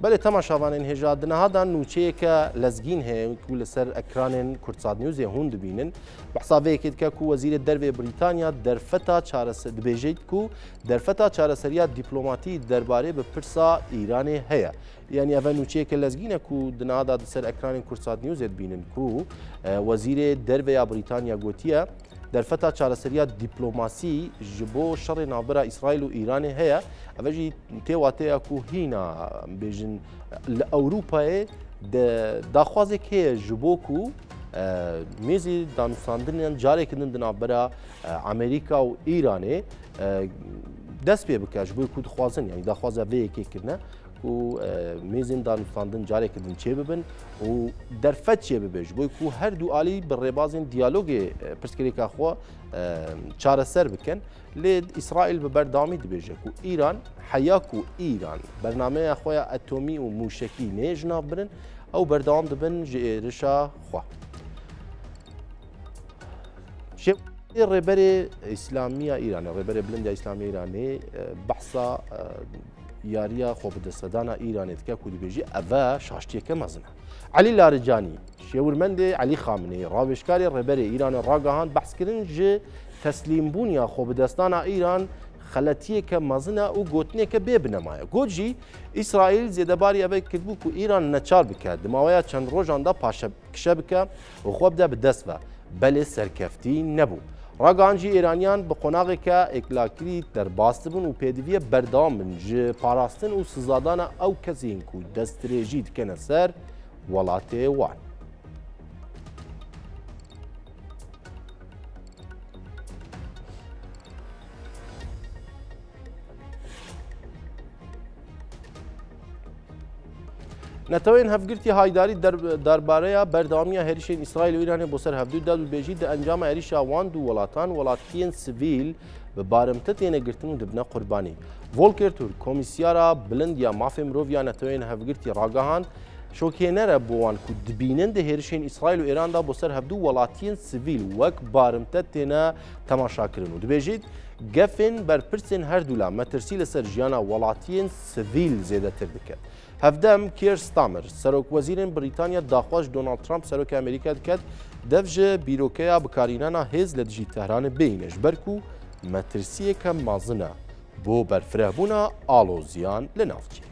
بله تماشاوانین هجا دنهادا نوچەیەکە لەزگین هەیە و لەسەر ئەکرانên کورتسات نیوزێ هون دبینن بەحسابەیەکێت کە کو وەزیرە دەربێ بریتانیا دەرفەتا دەبێژیت کو دەرفەتا چارەسەریات دیپلۆماتی دەربارەی بە پرسا ئیرانê هەیە یعنی ئەڤە نوچەیەکە لەزگینە کو دنهادا سەر ئەکرانên کورتسات نیوزێت بینن کو وەزیرێ دەربەیە بریتانیا گوتیە دەرفەتا چارەسەریات دیپلۆماسی ji bo şerê navbera İsraîl û Îranê heye ev jî têwateya ku hîna bêjin li Ewropayê daxwazek heye ji bo ku mêzê danûstandinên carekî din di navbera Amerîka û Îranê dest pê bike ji bo ku dixwazin yani daxwaza vê yekê kirine ku mêzên danûstandin carekî din çê bibin û derfet çê bibe ji bo ku her du alî bi rêbazên diyalogê pirsgirêka xwe çareser bikin lê İsraîl bi berdamî dibêje ku İran heya ku İran bernameya xwe ya etomî û mûşekî nê ji nav birin ew berdewam dibin ji êrişa xwe. Rêberê İslamiya Îranê rêberê bilind ya İslamiya Îranê behsa yariya xwebidestvedana Îranê dike ku dibêjî ev şaştiyeke mezin e. Elî Laricanî şêwirmendê Elî Xameneî ravêjkarê rêberê Îranê ragihand behskirin ji teslîmbûniya xwebidestana Îran xeletiyeke mezin e û gotineke bê binemaye. Got jî İsraîl zêdebarî ev kirbû ku Îran neçar bike di maweya çend rojan da paşekişe bike û xwe bide bi dest ve belê serkeftî nebû. Ragan jî Îraniyan bi qonaqeke eklakirî derbas dibin û pêdiviye berdewam bin ji parastin û sizadana ew kesên ku destdirêjî dikene ser welatê wan. Netewên hevgirtî haydarî derbareya berdewamiya herîşên İsraîl û Îranê bo ser hevdû da dibêjî di encama êrişa wan du welatan welatiyên sivîl bi barimte têne girtin û dibine qurbanî. Volker Türk komîsyara bilind ya mafê miroviya netewên hevgirtî ragihand şokênere bo wan ku dibînin di hêrişên İsraîl û Îran da bo ser hevdû welatiyên sivîl wek barimte têne temaşakirin û dibêjît gefên berpirsên her du la metirsî li ser jiyana welatiyên sivîl zêdetir dike. Hevdem Keir Starmer Serokwezîrên Brîtanya daxwaz Donald Trump serokê Amerîka diket dev ji bîrokeya bikarînana hêz li dijî Tehranê bêhîne ji ber ku metirsiyeke mezin e bo berfirehbûna aloziyan li navçeyê.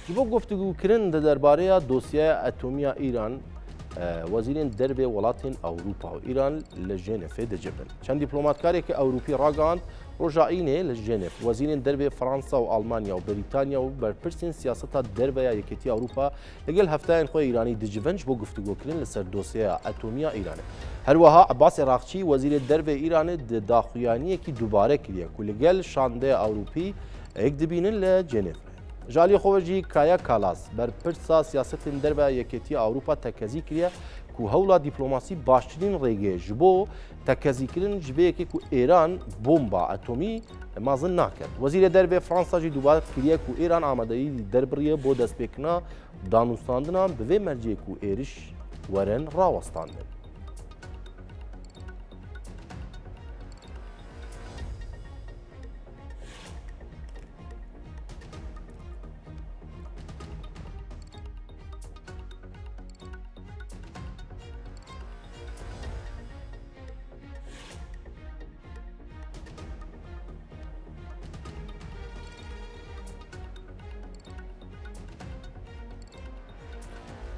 Ji bo guftugûkirin di derbareya dosyeya etomîya İran وەزیرên derbê welatên Ewropa û İran li Jenêfê dicibin. Çend dîplomatkareke Ewropî ragihand roja înê li Jenêf wezîrên derbê Fransa û Almanya û Brîtanya û berpirsên siyaseta derveya Yekîtiya Ewropa ligel hefteyên xwe Îranî dicivin ji bo guftugûkirin li ser dosyeya etomîya İranê. Her wiha Abbas Êraxçî wezîrê dervê Îranê di daxuyaniyekî dubare kiriye ku ligel şandeya Ewropî êk dibînin li Jenêf. Jalî xwe jî Kaya Kalas berpirsa siyasetên derveya Yekîtiya Ewropa tekezî kiriye ku hewla dîplomasî baştirîn rêgê ji bo tekezîkirin ji vê yekê ku Îran bomba etomî mezin naket. Wezîrê dervê Fransa jî dubar kiriye ku Îran amadeyî derbiriye bo destpêkirina danûstandinan bi vê merciyê ku êriş werin rawestandin.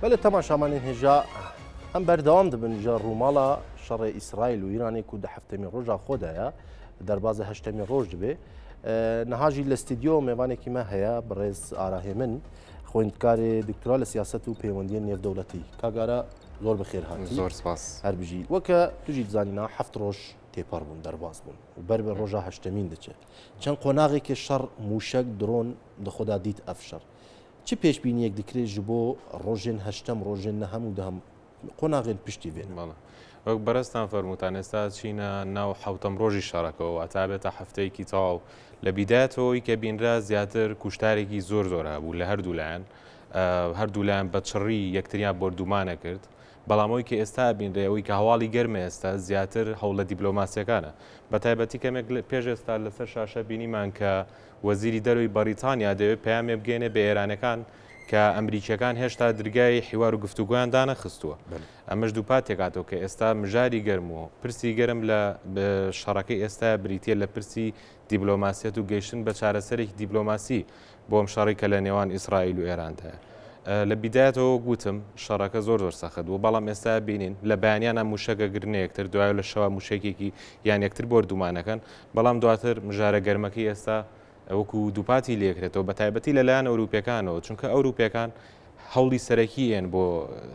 بله تماشاوانên hêja em berdewam dibin ji rûmala şerê İsraîl û Îranê ku di heftemîn roja xwe de ye derbasê heştemîn roj dibe. Niha jî li stûdyo mêvanekî me heye bi rêz Arahê min xwendkarê doktora li siyaset û peywendiyên nêvdewletî. Kagara zor bi xêr hatî. Zor spas. Her bijî. Weke tu jî dizanîna heft roj têpar bûn derbas bûn û ber bi roja heştemîn diçe. Çend qonaqekê şer mûşek dron di xwe da dît ev şer. Çi pêşbîniyek dikire ji bo rojên heştem rojên nehem û dehem qonaqên piştî vê ne. وەک بەرزتان فەرمووتان ئێستا چینە ناو حوتەم ڕۆژی شارەکەەوە واتابێتە هەفتەیەکی تاو لە بیداتەوەی کە بینرا زیاتر کوشتارێکی زۆر هەبوو لە هەردوو لایەن بە چڕی یەکتریان بردومانە کرد بەڵامەوەی کە ئێستا بینرێەوەی کە هەواڵی گەرمە ئێستا زیاتر هەوڵە دیبلۆماسیەکانە بە تایبەتی کەمێک پێش ئێستا لەسەر شاشە بینیمان کە وەزیری دەروی بەریتانیا دەوێت پەیامێ بگەێنێ بە ئێرانەکان کە ئەمریکیەکان هێشتا دەرگای حیوار و گفتوگویان دانەخستووە ئەمەش دووپات تێکاتەوە کە ئێستا مژاری گەرم و پرسی گەرم لە شەڕەکەی ئێستا بریتە لە پرسی دیبلۆماسیەت و گەیشتن بە چارەسەرێکی دیبلۆماسی بۆ ئەم شەڕی کە لە نێوان ئیسرائیل و ئێرانتایە لە بیدایەتەوە گوتم شەڕەکە زۆر سەخت بوو بەڵام ئێستا بینین لە بەیانیانە موشەکە گرنە یەکتر دوای لە شەوە موشێکێکی یان یەکتر بردومانەکەن بەڵام دواتر مژارە گەرمەکەی ئێستا وەکو دووپاتی لێکرێتەوە بە تایبەتی لەلایەن ئەوروپیەکانەوە چونکە ئەوروپیەکان هەوڵی سەرەکیێن بۆ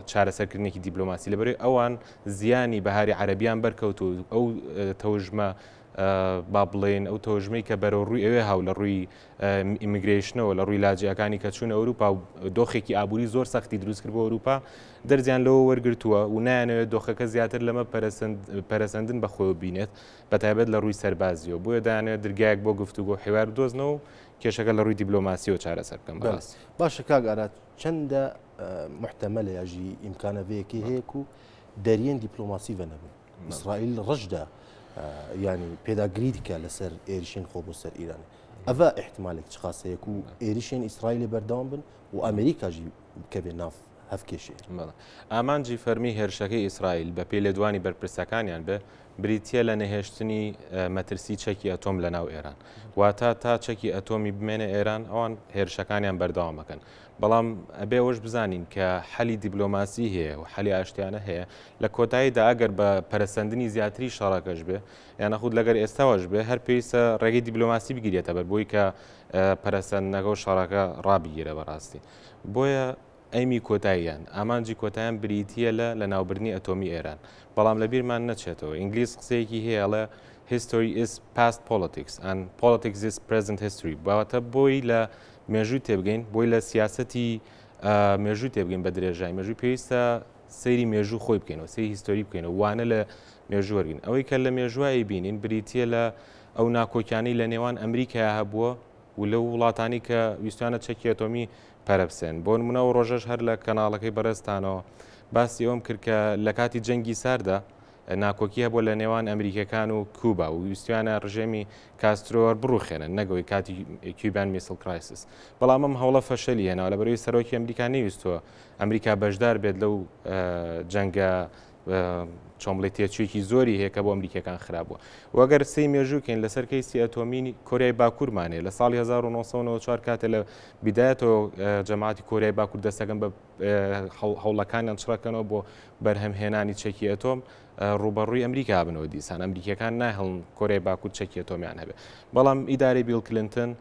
چارەسەرکردنێکی دیبلۆماسی لەبەرەوەی ئەوان زیانی بەهاری عەرەبیان بەرکەوتو ئەو تەوژمە با بڵێن ئەو تۆژمەی کە بەرەو ڕووی ئەوێ هاو لە ڕووی ئیمیگرێشنەوە لە ڕووی لاجیەکانی کە چوون ئەوروپا و دۆخێکی ئابووری زۆر سەختی دروست کرد بۆ ئەوروپا دەرزیان لەوە وەرگرتووە و نایانەوێت دۆخەکە زیاتر لەمە پەرەسەندن بەخۆ بینێت بە تایبەت لە ڕووی سەربازیەوە بۆیە دایانێت دەرگایەک بۆ گفتوگۆ حیوار دۆزنەوە و کێشەکە لە ڕووی دیبلۆماسیەوە چارەسەر بکەن بەڕاست. باشە کاک ئارات چەندە محتەمەلە یاژی ئیمکانەوەیەکی هەیە و دەریێن دیپلۆماسی بەنەبن ئیسرائیل ڕەشدا ینی پێداگری دیکە لەسەر ئێریشین خۆ بۆ سەر ئیرانە ئەڤە احتمالێک چ خاصەیەک و ئێریشین ئیسرائیلی بەردەوام بن و ئەمریکاژی کە بێ ناف هەفکێشێ ئامانجی فەرمی هێرشەکەی ئیسرائیل بە پێی لێدوانی بەرپرسەکانیان بێ بریتە لە نەهێشتنی مەترسی چەکی ئەتۆم لە ناو ئێران واتە تا چەکی ئەتۆمی بمێنە ئێران ئەوان هێرشەکانیان بەردەوامەکەن بەڵام ئەبێ ئەوەش بزانین کە حەلی دیبلۆماسی هەیە و حەلی ئاشتیانە هەیە لە کۆتاییدا ئەگەر بە پەرەسەندنی زیاتری شەڕەکەش بێ یان خود لەگەر ئێستاوەش بێ هەر پێویستە ڕێگەی دیبلۆماسی بگیرێتە بەر بۆی کە پەرەسەندنەکە و شەڕەکە ڕابگیرە بەڕاستی بۆیە ئەیمی کۆتاییان ئامانجی کۆتاییان بریتە لە ناوبردنی ئەتۆمی ئێران بەڵام لە بیرمان نەچێتەوە ئینگلیس قسەیەکی هەیەڵە history is past politics and politics is present history بەواتە بۆی لە مێژووی تێبگەین بۆی لە سیاسەتی مێژووی تێبگەین بە درێژای مێژووی پێویستە سەیری مێژوو خۆی بکەینەوە سەیری هیستۆری بکەینەوە وانە لە مێژوو وەرگین ئەوەی کە لە مێژوایی بینین بریتە لە ئەو ناکۆکیانەی لە نێوان ئەمریکا هەبووە و لەو وڵاتانی کە ویستوانە چەکی ئەتۆمی پەرەبسێن بۆ نمونەوە ڕۆژەش هەر لە کەناڵەکەی بەرزستانەوە باسی ئەوم کرد کە لە کاتی جەنگی ساردا ناکۆکی هەبووە لە نێوان ئەمریکەکان و کوبا و ویستوانە ڕژێمی کاسترۆوە بڕوخێنن نەگەوەی کاتی کیوبان میسل کرایسس بەڵام ئەم هەوڵە فەشەلی هێناوە لە بەرەوەی سەرۆکی ئەمریکا نەویستووە ئەمریکا بەشدار بێت لەو جەنگە چۆمڵی تێچوویەکی زۆری هەیە کە بۆ ئەمریکەکان خراپبووە وەگەر سی مێژووکەین لەسەر کەیسی ئەتۆمی کۆریای باکوورمانێ لە ساڵی 1994 کاتێ لە بیدایەتەوە جەماعەتی کۆریای باکوور دەستەکەن بە هەوڵەکانیان چڕەکەنەوە بۆ بەرهەمهێنانی چەکی ئەتۆم ڕوبەڕووی ئەمریکا بنەوە دیسان ئەمریکەکان ناهڵن کۆریای باکوور چەکی ئەتۆمیان هەبێت بەڵام ئیدارەی بیل کلنتن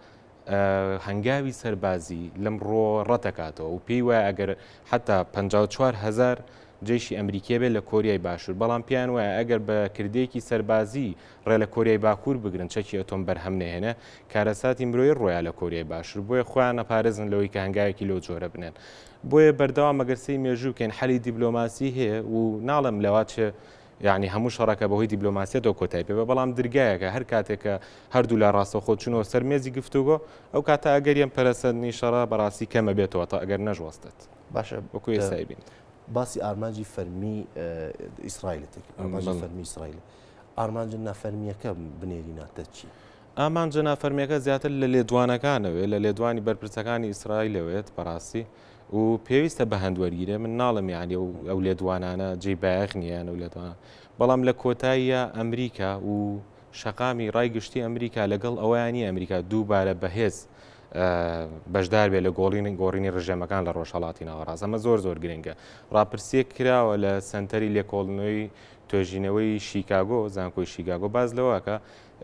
هەنگاوی سەربازی لەم ڕۆ ڕەتەکاتەوە و پێی وایە ئەگەر حتا 54,000 جێشی ئەمریکیە بێت لە کۆریای باشوور بەڵام پیان وایە ئەگەر بە کردەیەکی سەربازی ڕێ لە کۆریای باکوور بگرن چەکی ئەتۆم بەرهەم نێهێنە کارەساتی مرۆی ڕۆیان لە کۆریای باشوور بۆیە خۆیان نەپارێزن لەوەی کە هەنگاوێکی لەو جۆرە بنێن بۆیە بەردەوام مەگەرسەی مێژووکەین حەلی دیبلۆماسی هەیە و ناڵم لەواتچە یعنی هەموو شەڕەکە بەهۆی دیبلۆماسیەتەوە کۆتای پێ بەڵام دەرگایەکە هەر کاتێکە هەردوو لا ڕاستەوخۆ چونەوە سەر مێزی گفتوگۆ ئەو کاتە ئەگەریان پەرەسەندنی شەڕە بەڕاستی کەمە بێتەوە تا ئەگەر نەژوەستێت باشە وەکو ئێستا بین باسی ئارمانجی فەرمی ئیسرائیلێتێک ئارمانجی فەرمی ئیسرائیل ئارمانجە نافەرمیەکە بنێریناتە چی؟ ئامانجە نافەرمیەکە زیاتر لە لێدوانەکانەوێت لە لێدوانی بەرپرسەکانی ئیسرائیلەوێت بەڕاستی و پێویستە بە هەندوەرگیرێ من ناڵم یعنی ئەو لێدوانانە جێی بایەخ نییان و لێدوانە بەڵام لە کۆتاییە ئەمریکا و شەقامی ڕایگشتی ئەمریکا لەگەڵ ئەویانی ئەمریکا دووبارە بەهێز بەشدار بێت لە گۆڕینی ڕژێمەکان لە ڕۆژهەڵاتی ناوەڕاست ئەمە زۆر گرنگە ڕاپرسیەک کراوە لە سنتەری لێکۆڵنەوەی توێژینەوەی شیکاگۆ زانکۆی شیکاگۆ باز لەوەکە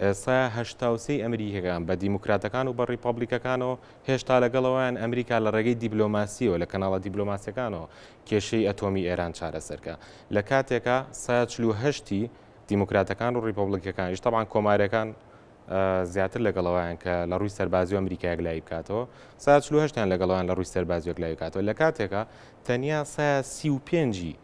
ئێستا هەشتاوسەی ئەمریکەکان بە دیموکراتەکان و بە ڕیپابلیکەکانەوە هێشتا لەگەڵەوەیان ئەمریکا لە ڕێگەی دیبلۆماسیەوە لە کەناڵە دیبلۆماسیەکانەوە کێشەی ئەتۆمی ئێران چارەسەرکە لە کاتێکە 48 دیموکراتەکان و ڕیپابلیکەکانیش تەبعاً کۆماریەکان زیاتر لەگەڵەوەیان کە لە ڕووی سەربازی و ئەمریکایەک لای بکاتەوە 48 لەگەڵەوەیان لە ڕووی سەربازیەک لای بکاتەوە لە کاتێکە تەنیا 35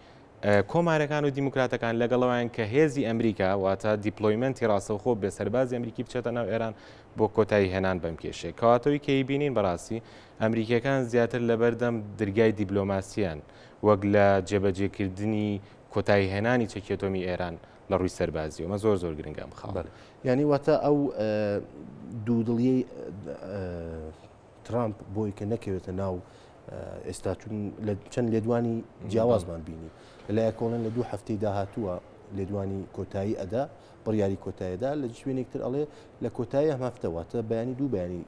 کۆمارەکان و دیموکراتەکان لەگەڵەوەیان کە هێزی ئەمریکا واتە دیپلۆیمنتی ڕاستەوخۆ بێ سەربازی ئەمریکی بچێتە ناو ئێران بۆ کۆتایی هێنان بەم کێشێ کەواتەوەی کەی بینین بەڕاستی ئەمریکیەکان زیاتر لەبەردەم دەرگای دیبلۆماسیان وەک لە جێبەجێکردنی کۆتایی هێنانی چەکێتۆمی ئێران لە ڕووی سەربازی ومە زۆر زۆر گرنگام خاڵ ینی واتە ئەو دوودڵیەی ترامپ بۆی کە نەکەوێتە ناو ئێستا چون چەند لێدوانی جیاوازمان بینی لە کۆڵن لە 2 هەفتەی داهاتووە لێدوانی کۆتایی ئەدا بڕیاری کۆتاییدا لە شوێنێکتر ئەڵێ لە کۆتایی هەم هەفتەواتە بەیانی دوو بەیانی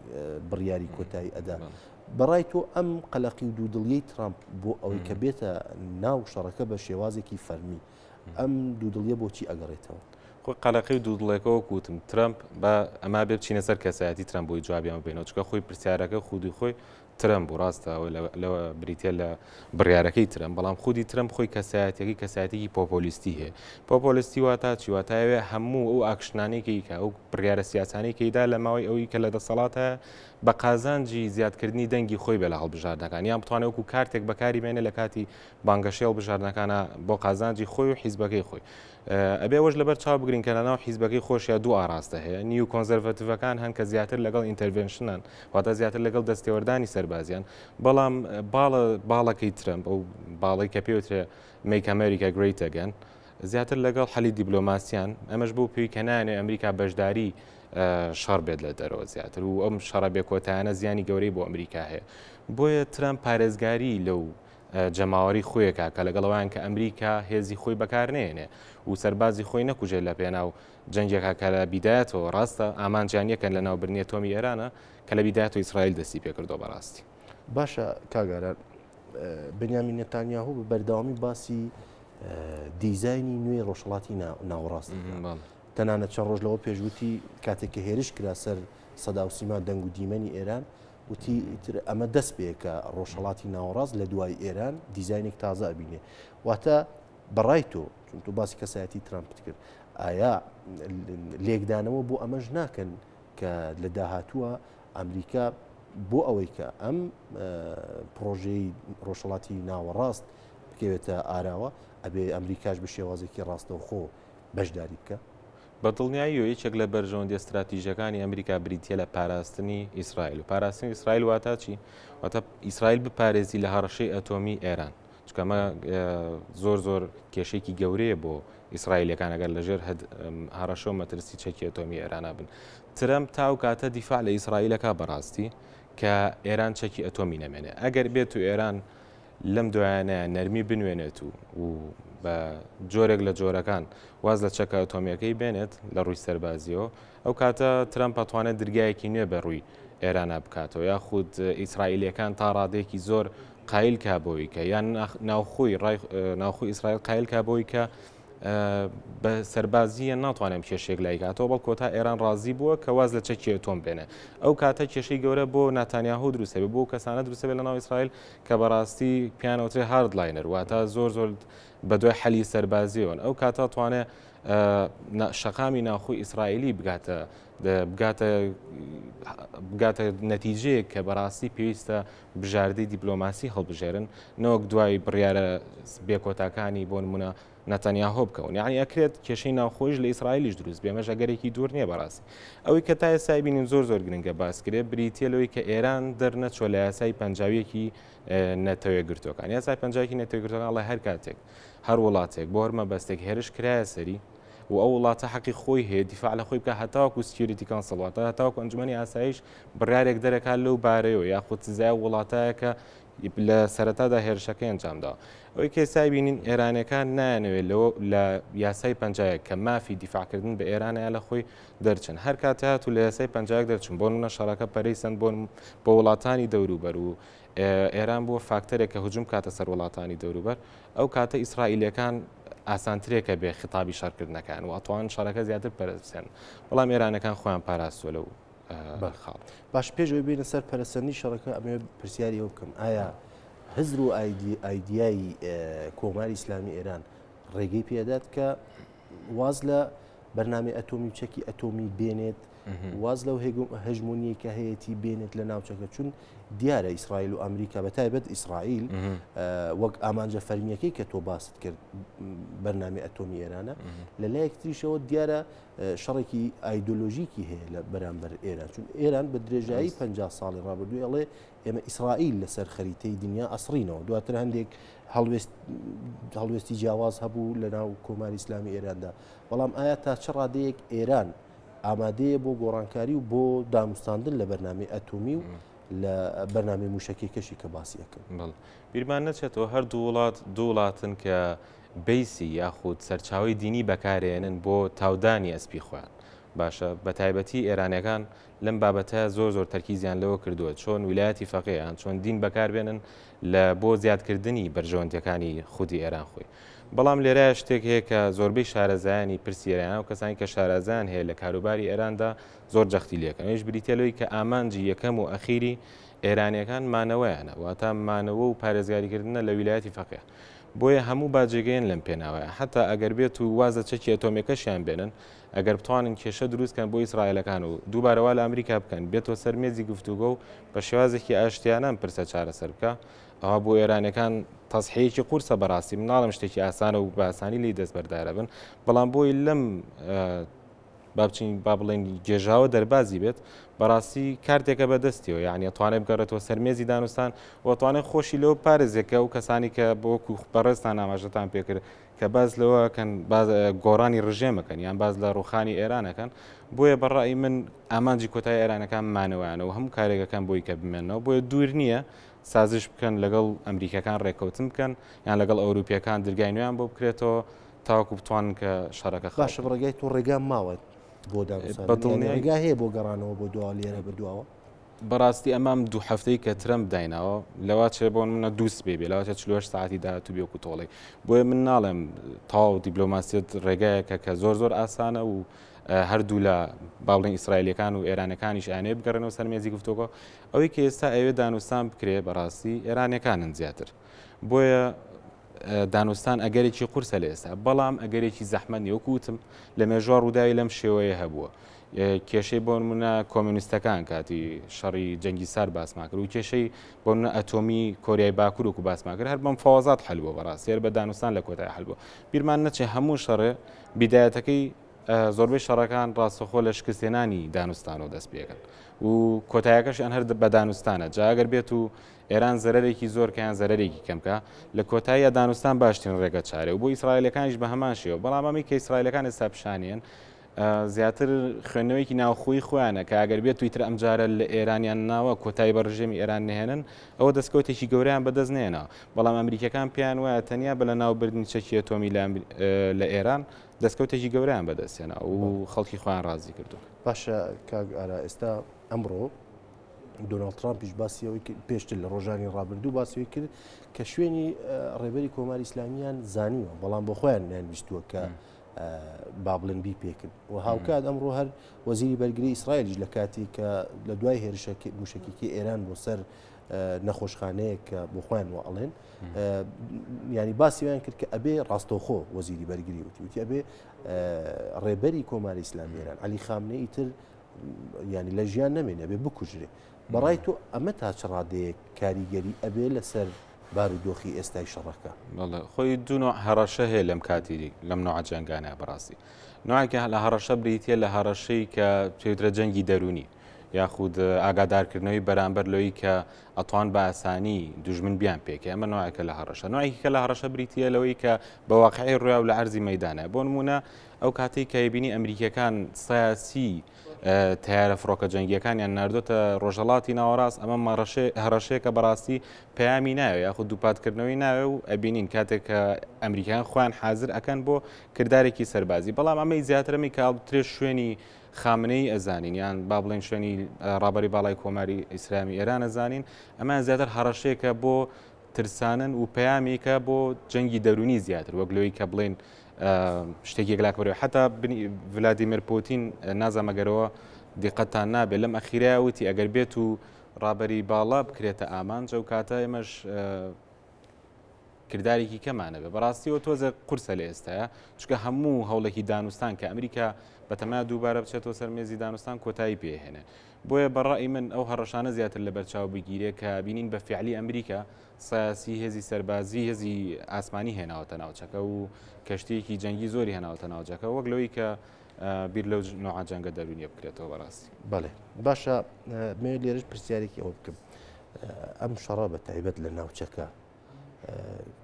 بڕیاری کۆتایی ئەدا بەڕای تۆ ئەم قەلەقی و دوودڵیەی ترامپ بۆ ئەوەی کە بێتە ناو شەڕەکە بە شێوازێکی فەرمی ئەم دوودڵیە بۆچی ئەگەڕێتەوە خۆی قەلەقی و دوودڵێکەوە کوتم ترامپ بە ئەما بێ بچینە سەر کەسایەتی ترامپ بۆی جوابیان بێنەوە چکە خۆی پرسیارەکە خودی خۆی ترامپ بوو ڕاستەوە لەوە بریتە لە بڕیارەکەی ترامپ بەڵام خودی ترامپ خۆی کەسایەتێکی کەسایەتێکی پۆپۆلیستی هەیە پۆپۆلیستی واتە چی واتایەوێ هەموو ئەو ئاکشنانێکی کە ئەو بڕیارە سیاسانی کەیدا لە ماوەی ئەوی کە لە دەسەڵاتە بە قازانجی زیادکردنی دەنگی خۆی بێ لە هەڵبژاردنەکان یان بتوانێت وەکو کارتێک بەکاری بێنێ لە کاتی بانگەشەی هەڵبژاردنەکانە بۆ قازانجی خۆی و حیزبەکەی خۆی ئەبێ وەش لەبەر چاو بگرین کە لەناو حیزبەکەی خۆشیە دوو ئاراستە هەیە نیو کۆنزەرڤەتیڤەکان هەن کە زیاتر لەگەڵ ئینتەرڤێنشنان واتە زیاتر لەگەڵ دەستێوەردانی سەربازیان بەڵام باڵەکەی ترامپ ئەو باڵی کە پێوترێ میک ئەمریکا گریت ئەگەن زیاتر لەگەڵ حەلی دیبلۆماسیان ئەمەش بۆ پێی کە نایانێ ئەمریکا بەشداری شەڕ بێت لە دەرەوە زیاتر و ئەم شەڕە بێکۆتایانە زیانی گەورەی بۆ ئەمریکا هەیە بۆیە ترامپ پارێزگاری لەو جەماوەری خۆیەکە کە لەگەڵەوەیان کە ئەمریکا هێزی خۆی بەکارنێنێ و سەربازی خۆی نەکوژێت لە پێناو جەنگێکە کە لە بیدایەتەوە ڕاستە ئامانجیانیەکەن لە ناوبرنیە تۆمی ئێرانە کە لە بیدایەت و ئیسرائیل دەستی پێکردو بەڕاستی باشە کاگاران بنیامین نێتانیاهو بە بەردەوامی باسی دیزایانی نوێی ڕۆژهەڵاتی ناوەڕاست تەنانەت چەند ڕۆژ لەوە پێشوتی کاتێک کە هێرش کرا سەر سەدا و سیما دەنگ و دیمەنی ئێران وتی ئەمە دەست پێ کە ڕۆژهەڵاتی ناوەڕاست لە دوای ئێران دیزایانێک تازە ئەبینێ واتە بەڕای تۆ چون تو باسی کەسایەتی ترامپت کرد ئایا لێکدانەوە بۆ ئەمەش ناکەن کە لە داهاتووە ئەمریکا بۆ ئەوەی کە ئەم پرۆژەی ڕۆژهەڵاتی ناوەڕاست بکەوێتە ئاراوە ئەبێ ئەمریکاش بە شێوازێکی ڕاستەوخۆ بەشداری بکە بەدڵنیایی و یەکێک لە بەرژەوەندی استراتیژەکانی ئەمریکا بریتە لە پاراستنی ئیسرائیل و پاراستنی ئیسرائیل واتە چی واتە ئیسرائیل بپارێزی لە هەڕەشەی ئەتۆمی ئێران چکەمە زۆر زۆر کێشێکی گەورەیە بۆ ئیسرائیلەکان ئەگەر لەژێر هەڕەشە و مەترسی چەکی ئەتۆمی ئێرانە بن ترامپ تاو کاتە دیفاع لە ئیسرائیلەکە بەڕاستی کە ئێران چەکی ئەتۆمی نەمێنێ ئەگەر بێت و ئێران لەم دوایانە نەرمی بنوێنێت و بە جۆرێک لە جۆرەکان واز لە چەکە ئۆتۆمیەکەی بێنێت لە ڕووی سەربازیەوە ئەو کاتە ترامپ ئەتوانێت دەرگایەکی نوێ بە ڕووی ئێرانە بکاتەوە یاخود ئیسرائیلەکان تا ڕادێکی زۆر قایل کابەوەی کە یان ناوخۆی ئیسرائیل قایل کابەوەی کە بە سەربازیە ناتوانێت کێشێک لای کاتەوە بەڵ کۆتا ئێران ڕازی بووە کە واز لە چەکی ئۆتۆم بێنێ ئەو کاتە کێشەی گەورە بۆ ناتانیاهو دروستەبێ بۆ کەسانە دروستەبێ لە ناو ئیسرائیل کە بەڕاستی پیانەوترێ هاردلاینەر واتە زۆر زۆر بە دوای حەلی سەربازیەوەن ئەو کاتە توانێت شەقامی ناوخۆی ئیسرائیلی بگاتە نەتیجەیەک کە بەڕاستی پێویستە بژاردەی دیپلۆماسی هەڵبژێرن نەوەک دوای بڕیارە بێکۆتاکانی بۆ نمونە نەتەنیاهۆ بکەون یعنی ئەکرێت کێشەی ناوخۆیش لە ئیسرائیلیش دروست بێمەش ئەگەرێکی دوور نییە بەڕاستی ئەوەی کە تا ئێستا بینین زۆر زۆر گرنگە باسکرێ بریتە لەوەی کە ئێران دەرنەچۆ لە یاسای پەنجاویەکی نەتەوەی گرتوەکان یاسای پەنجاویەکی نەتەوەی گرتوەکان ئەڵێ هەر کاتێک هەر وڵاتێک بۆ هەرمە بەستێک هێرش کرایە سەری و ئەو وڵاتە حەقی خۆی هەیە دیفاع لە خۆی بکە هەتاوەکو سکیوریتی کانسڵاتە هەتاوەکو ئەنجومەنی ئاسایش بڕیارێک دەرەکات لەو بارەیەوە یاخود سزای وڵاتایە کە لە سەرەتادا هێرشەکەی ئەنجامدا ئەوەی کێسای بینین ئێرانەکان نایانەوێت لە یاسای پەنجایەک کە مافی دیفاعکردن بە ئێرانەیە لە خۆی دەرچن هەر کاتات و لە یاسای پەنجایەک دەرچن بۆ نمونە شەڕەکە پەرەیسەند بۆ وڵاتانی دەوروبەر و ئێران بووە فاکتەرێک کە هجوم کاتە سەر وڵاتانی دەوروبەر ئەو کاتە ئیسرائیلەکان ئاسانترێکە بێ خطابی شەڕکردنەکان و ئەتوان شەڕەکە زیاتر پەرسێن بەڵام ئێرانەکان خۆیان پاراستووە لەو بەخاڵ باش پێشەوەی بینە سەر پەرسەندی شەڕەکە ئەمێ پرسیاری ئەو بکەم ئایا هزر و ئایدیایی کۆماری ئیسلامی ئێران ڕێگەی پێدات کە واز لە بەرنامەی ئەتۆمی چەکی ئەتۆمی بێنێت واز لەو هەژمونیە کە هەیەی بێنێت لە ناوچەکە چون دیارە ئیسرائیل و ئەمریکا بەتایبەت ئیسرائیل وەک ئامانجە فەرمیەکەی کە تۆ باست کرد بەرنامەی ئەتۆمی ئێرانە لەلایەک تریشەوە دیارە شەڕێکی ئایدۆلۆژیکی هەیە لە بەرامبەر ئێران چون ئێران بە درێژایی 50 ساڵی ڕابردووی ئەڵێ ئێمە ئیسرائیل لەسەر خەریتەی دنیا ئەسڕینەوە دواتر هەندێک هەڵوێستی جیاواز هەبوو لە ناو کۆماری ئیسلامی ئێراندا بەڵام ئایا تا چه ڕادەیەک ئێران ئامادەیە بۆ گۆڕانکاری و بۆ داموستاندن لە بەرنامەی ئەتۆمی و لە بەرنامەی موشکێکەشی کە باسی یەکەم بیرمان نەچێتەوە هەر دوو وڵاتن کە بیسی یاخود سەرچاوی دینی بەکارێنن بۆ تاودانی ئەسپی خۆیان باشە بە تایبەتی ئێرانەکان لەم بابەتە زۆر تەرکیزیان لەوە کردووە چۆن ویلایەتی فەقێیان چۆن دین بەکاربێنن لە بۆ زیادکردنی بەرژەوەندەکانی خودی ئێران خۆی بەڵام لێرە شتێک هەیە کە زۆربەی شارەزایانی پرسیێرانە و کەسانی کە شارەزایان هەیە لە کاروباری ئێراندا زۆر جەختی لێکەن ئەویش بریتێلەوەی کە ئامانجی یەکەم و ئەخیری ئێرانیەکان مانەوەیانە واتە مانەوە و پارێزگاریکردنە لە ویلایەتی فەقێ بۆیە هەموو باجێگەیان لەم پێناوەیە حتا ئەگەر بێت و وازە چەکی ئەتۆمێکەشیان بێنن ئەگەر بتوانن کێشە دروستکەن بۆ ئیسرائیلەکان و دووبارەوە لە ئەمریکا بکەن بێتەوە سەرمێزی گفتوگۆ و بە شێوازێکی ئاشتیانە پرسە چارەسەر بکە ئەوە بۆ ئێرانەکان تەسحەیەکی قورسە بەڕاستی مناڵم شتێکی ئاسانە و باسانی لی دەست بەردارە بن بەڵام بۆی لەم با بڵێن گێژاوە دەربازی بێت بەڕاستی کارتێکە بەدەستیەوە یعنی توانێت بگەڕێتەوە سەرمێزی دانوستان و توانێت خۆشی لەوە پارێزێکە و کەسانی کە بۆ بەڕێستان ئاماژەتان پێکرد کە باز لەوەکەن گۆڕانی ڕژێمەکەن یان باز لە ڕوخانی ئێرانەکەن بۆیە بەڕای من ئامانجی کۆتای ئێرانەکان مانەوەیانەوە هەموو کارێکەکان بۆی کە بمێنەوە بۆیە دوور نییە سازش بکەن لەگەڵ ئەمریکەکان ڕێککەوتن بکەن یان لەگەڵ ئەوروپیەکان دەرگای نوێیان بۆ بکرێتەوە تاوەکو بتوانن کە شەڕەکە باشە ڕێگای تۆ ڕێگا ماوەت بۆ داڕێگا هەیە بۆ گەڕانەوە بۆ دوا لێرە بردووەوە بەڕاستی ئەمام دوو هەفتەی کە ترەمپ دایناوە لەوا چێ بۆن منە دووس بێ لەواتە 48 ساعتی داهاتوو بێکو تۆڵی بۆیە من ناڵێم تاو دیبلۆماسیەت ڕێگایەکە کە زۆر ئاسانە و هەردوو لە باڵێن ئیسرائیلەکان و ئێرانەکانیش ئەیانێ بگەڕێنەوە سەرمێزی گفتوگۆ ئەوەی کە ئێستا ئەوێ دانوستان بکرێ بەڕاستی ئێرانەکانن زیاتر بۆیە دانوستان ئەگەرێکی قورسە لە ئێستا بەڵام ئەگەرێکی زەحمەت وەکوتم لە مێژوار ڕووداوی لەم شێوەیە هەبووە کێشەی بۆ نمونە کۆمیونیستەکان کاتی شەڕی جەنگی سار باسمان کرد و کێشەی بۆ نمونە ئەتۆمی کۆریای باکوور وەکو باسمان کرد هەر بەم فەوازات حەل بووە بەڕاستی هەر بە دانوستان لە کۆتای حەل بووە بیرمان نەچێ هەموو شەڕێ بیدایەتەکەی زۆربەی شەڕەکان ڕاستەخۆ لە شکستێنانی دانوستانەوە دەست پێکەن و کۆتایەکەشیان هەر بە دانوستانە جاگەر بێت و ئێران زەرێکی زۆر کەیان زەرێکی کەمکە لە کۆتاییە دانوستان باشترین ڕێگە چارێ و بۆ ئیسرائیلەکانیش بە هەمان شێوە بەڵام ئەمەی کە ئیسرائیلەکان ئێستا پیشانیان زیاتر خوێندنەوەیکی ناوخۆی خۆیانە کە ئەگەر بێت تویتر ئەمجارە لە ئێرانیان ناوە کۆتایی بە ڕژێمی ئێران نهێنن ئەوە دەستکەوتێکی گەوریان بەدەست نێنەوە بەڵام ئەمریکەکان پێیان وایە تەنیا بە لە ناوبردنی چەکی ئەتۆمی لە ئێران دەستکەوتێکی گەوریان بەدەستێنە و خەڵکی خۆیان ڕازی کردو باشە کاک ئارا ئێستا ئەمڕۆ دۆناڵد ترامپیش باسیەوەی پێشتر لە ڕۆژانی ڕابردوو باسیەوەی کرد کە شوێنی ڕێبەری کۆماری ئیسلامیان زانیوە بەڵام بۆ خۆیان نیانویستووە کە با بڵێن بی پێکرد و هاوکات ئەمڕۆ هەر وەزیری بەرگری ئیسرائیلیش لە کاتی کە لە دوای هێرشەکە موشکێکی ئێران بۆ سەر نەخۆشخانەیە کە بۆ خۆیان وەڵێن ینی باسییان کرد کە ئەبێ ڕاستەوخۆ وەزیری بەرگری وتی ئەبێ ڕێبەری کۆماری ئیسلامی ئێران عەلی خامنەئی تر ینی لە ژیان نەمێنێ ئەبێ بکوژرێ بەڕای تۆ ئەمە تا چ ڕادەیەک کاریگەری ئەبێ لەسەر بارودۆخی ئێستای شەڕەکە خۆی دوو هەڕەشە هەیە لەم کاتی لەم نوع جەنگانە بەڕاستی نوعێکە لە هەڕەشە بریتە لە هەڕەشەی کە پێوترە جەنگی دەرونی یاخود ئاگادارکردنەوەی بەرامبەر لەوەی کە ئەتوان بە ئاسانی دوژمن بیان پێکە ئەمە نوعێکە لە هەڕەشە نوعێکی کە لە هەڕەشە بریتە لەوەی کە بە واقعی ڕویا و لە عەرزی مەیدانە بۆ نمونە ئەو کاتێک کە یبینی ئەمریکەکان سیاسی تیارە فڕۆکە جەنگیەکانیان نردۆتە ڕۆژهەڵاتی ناوەڕاست ئەمە هەڕەشەیەکە بەڕاستی پەیامی ناوێ یاخود دووپاتکردنەوەی ناوێ و ئەبینین کاتێک کە ئەمریکایان خۆیان حازر ئەکەن بۆ کردارێکی سەربازی بەڵام ئەمەی زیاترەمی کاڵترێ شوێنی خامنەی ئەزانین یان با بڵێن شوێنی ڕابەری باڵای کۆماری ئیسلامی ئێران ئەزانین ئەمان زیاتر هەڕەشەیەکە بۆ ترسانن و پەیامێکە بۆ جەنگی دەرونی زیاتر وەک لەوەی کە بڵێن شتێکی گلاکبەرەوە حتا ڤلادیمیر پوتین نازەمەگەرەوە دیقەتان نابێت لەم ئەخیرا وتی ئەگەر بێت و ڕابەری باڵا بکرێتە ئامانجە و کاتە ئێمەش کردارێکی کەمانەبێ بەڕاستیەوە تۆزە قورسە لە ئێستاە چکە هەموو هەوڵێکی دانوستان کە ئەمریکا بەتەما دووبارە بچێتەوە سەرمێزی دانوستان کۆتایی پێهێنێ بۆیە بەڕای من ئەو هەڕەشانە زیاتر لە بەرچاو بگیرێ کە بینین بە فعلی ئەمریکا سیاسی هێزی سەربازی هێزی ئاسمانی هێناوەتە ناوچەکە و کەشتێکی جەنگی زۆری هێناوەتە ناوچەکە وەک لەوەی کە بیر لەو نوع جەنگە دەرونیە بکرێتەوە بەڕاستی. بەڵێ باشە مێ لێرش پرسیارێکی ئەوە بکەم ئەم شەڕە بە تایبەت لە ناوچەکە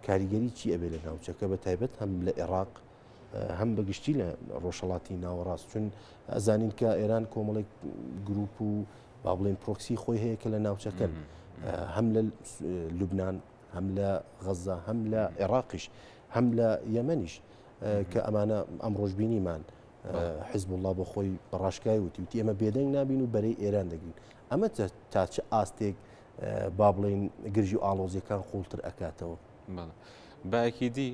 کاریگەری چی ئەبێ لە ناوچەکە بە تایبەت هەم لە عێراق هەم بەگشتی لە ڕۆژهەڵاتی ناوەڕاست چون ئەزانین کە ئێران کۆمەڵێک گروپ و با بڵێن پرۆکسی خۆی هەیە کە لە ناوچەکەن هەم لە لوبناان هەم لە غەزە هەم لە عێراقیش هەم لە یەمەنیش کە ئەمانە ئەم ڕۆژبینیمان حزب الله بۆ خۆی بەڕاشکای وتی ئێمە بێدەنگ نابین و بەرەی ئێران دەگرین ئەمە تا چه ئاستێک با بڵێن گرژی و ئاڵۆزیەکان قوڵتر ئەکاتەوە. باەکیدی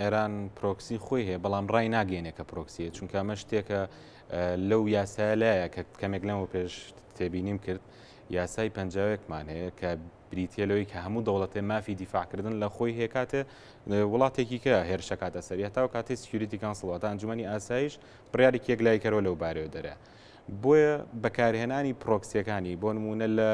ئێران پرۆکسی خۆی هەیە بەڵام ڕای ناگەێنێ کە پرۆکسیە چونکە ئەمە شتێکە لەو یاسایە کە کەمێک لەمەوە پێش تێبینیم کرد یاسای پەنجاوێکمان هەیە کە بریتێلەوەی کە هەموو دەوڵەتێ مافی دیفاعکردن لە خۆی هەیە کاتێ وڵاتێکی کە هێرشە کاتە سەریە تا و کاتی سکیوریتی کانسڵاتە ئەنجومەنی ئاسایش بڕیارێکی یەکلایکەرەوە لەو بارەوە دەرە بۆیە بەکارهێنانی پرۆکسیەکانی بۆ نمونە لە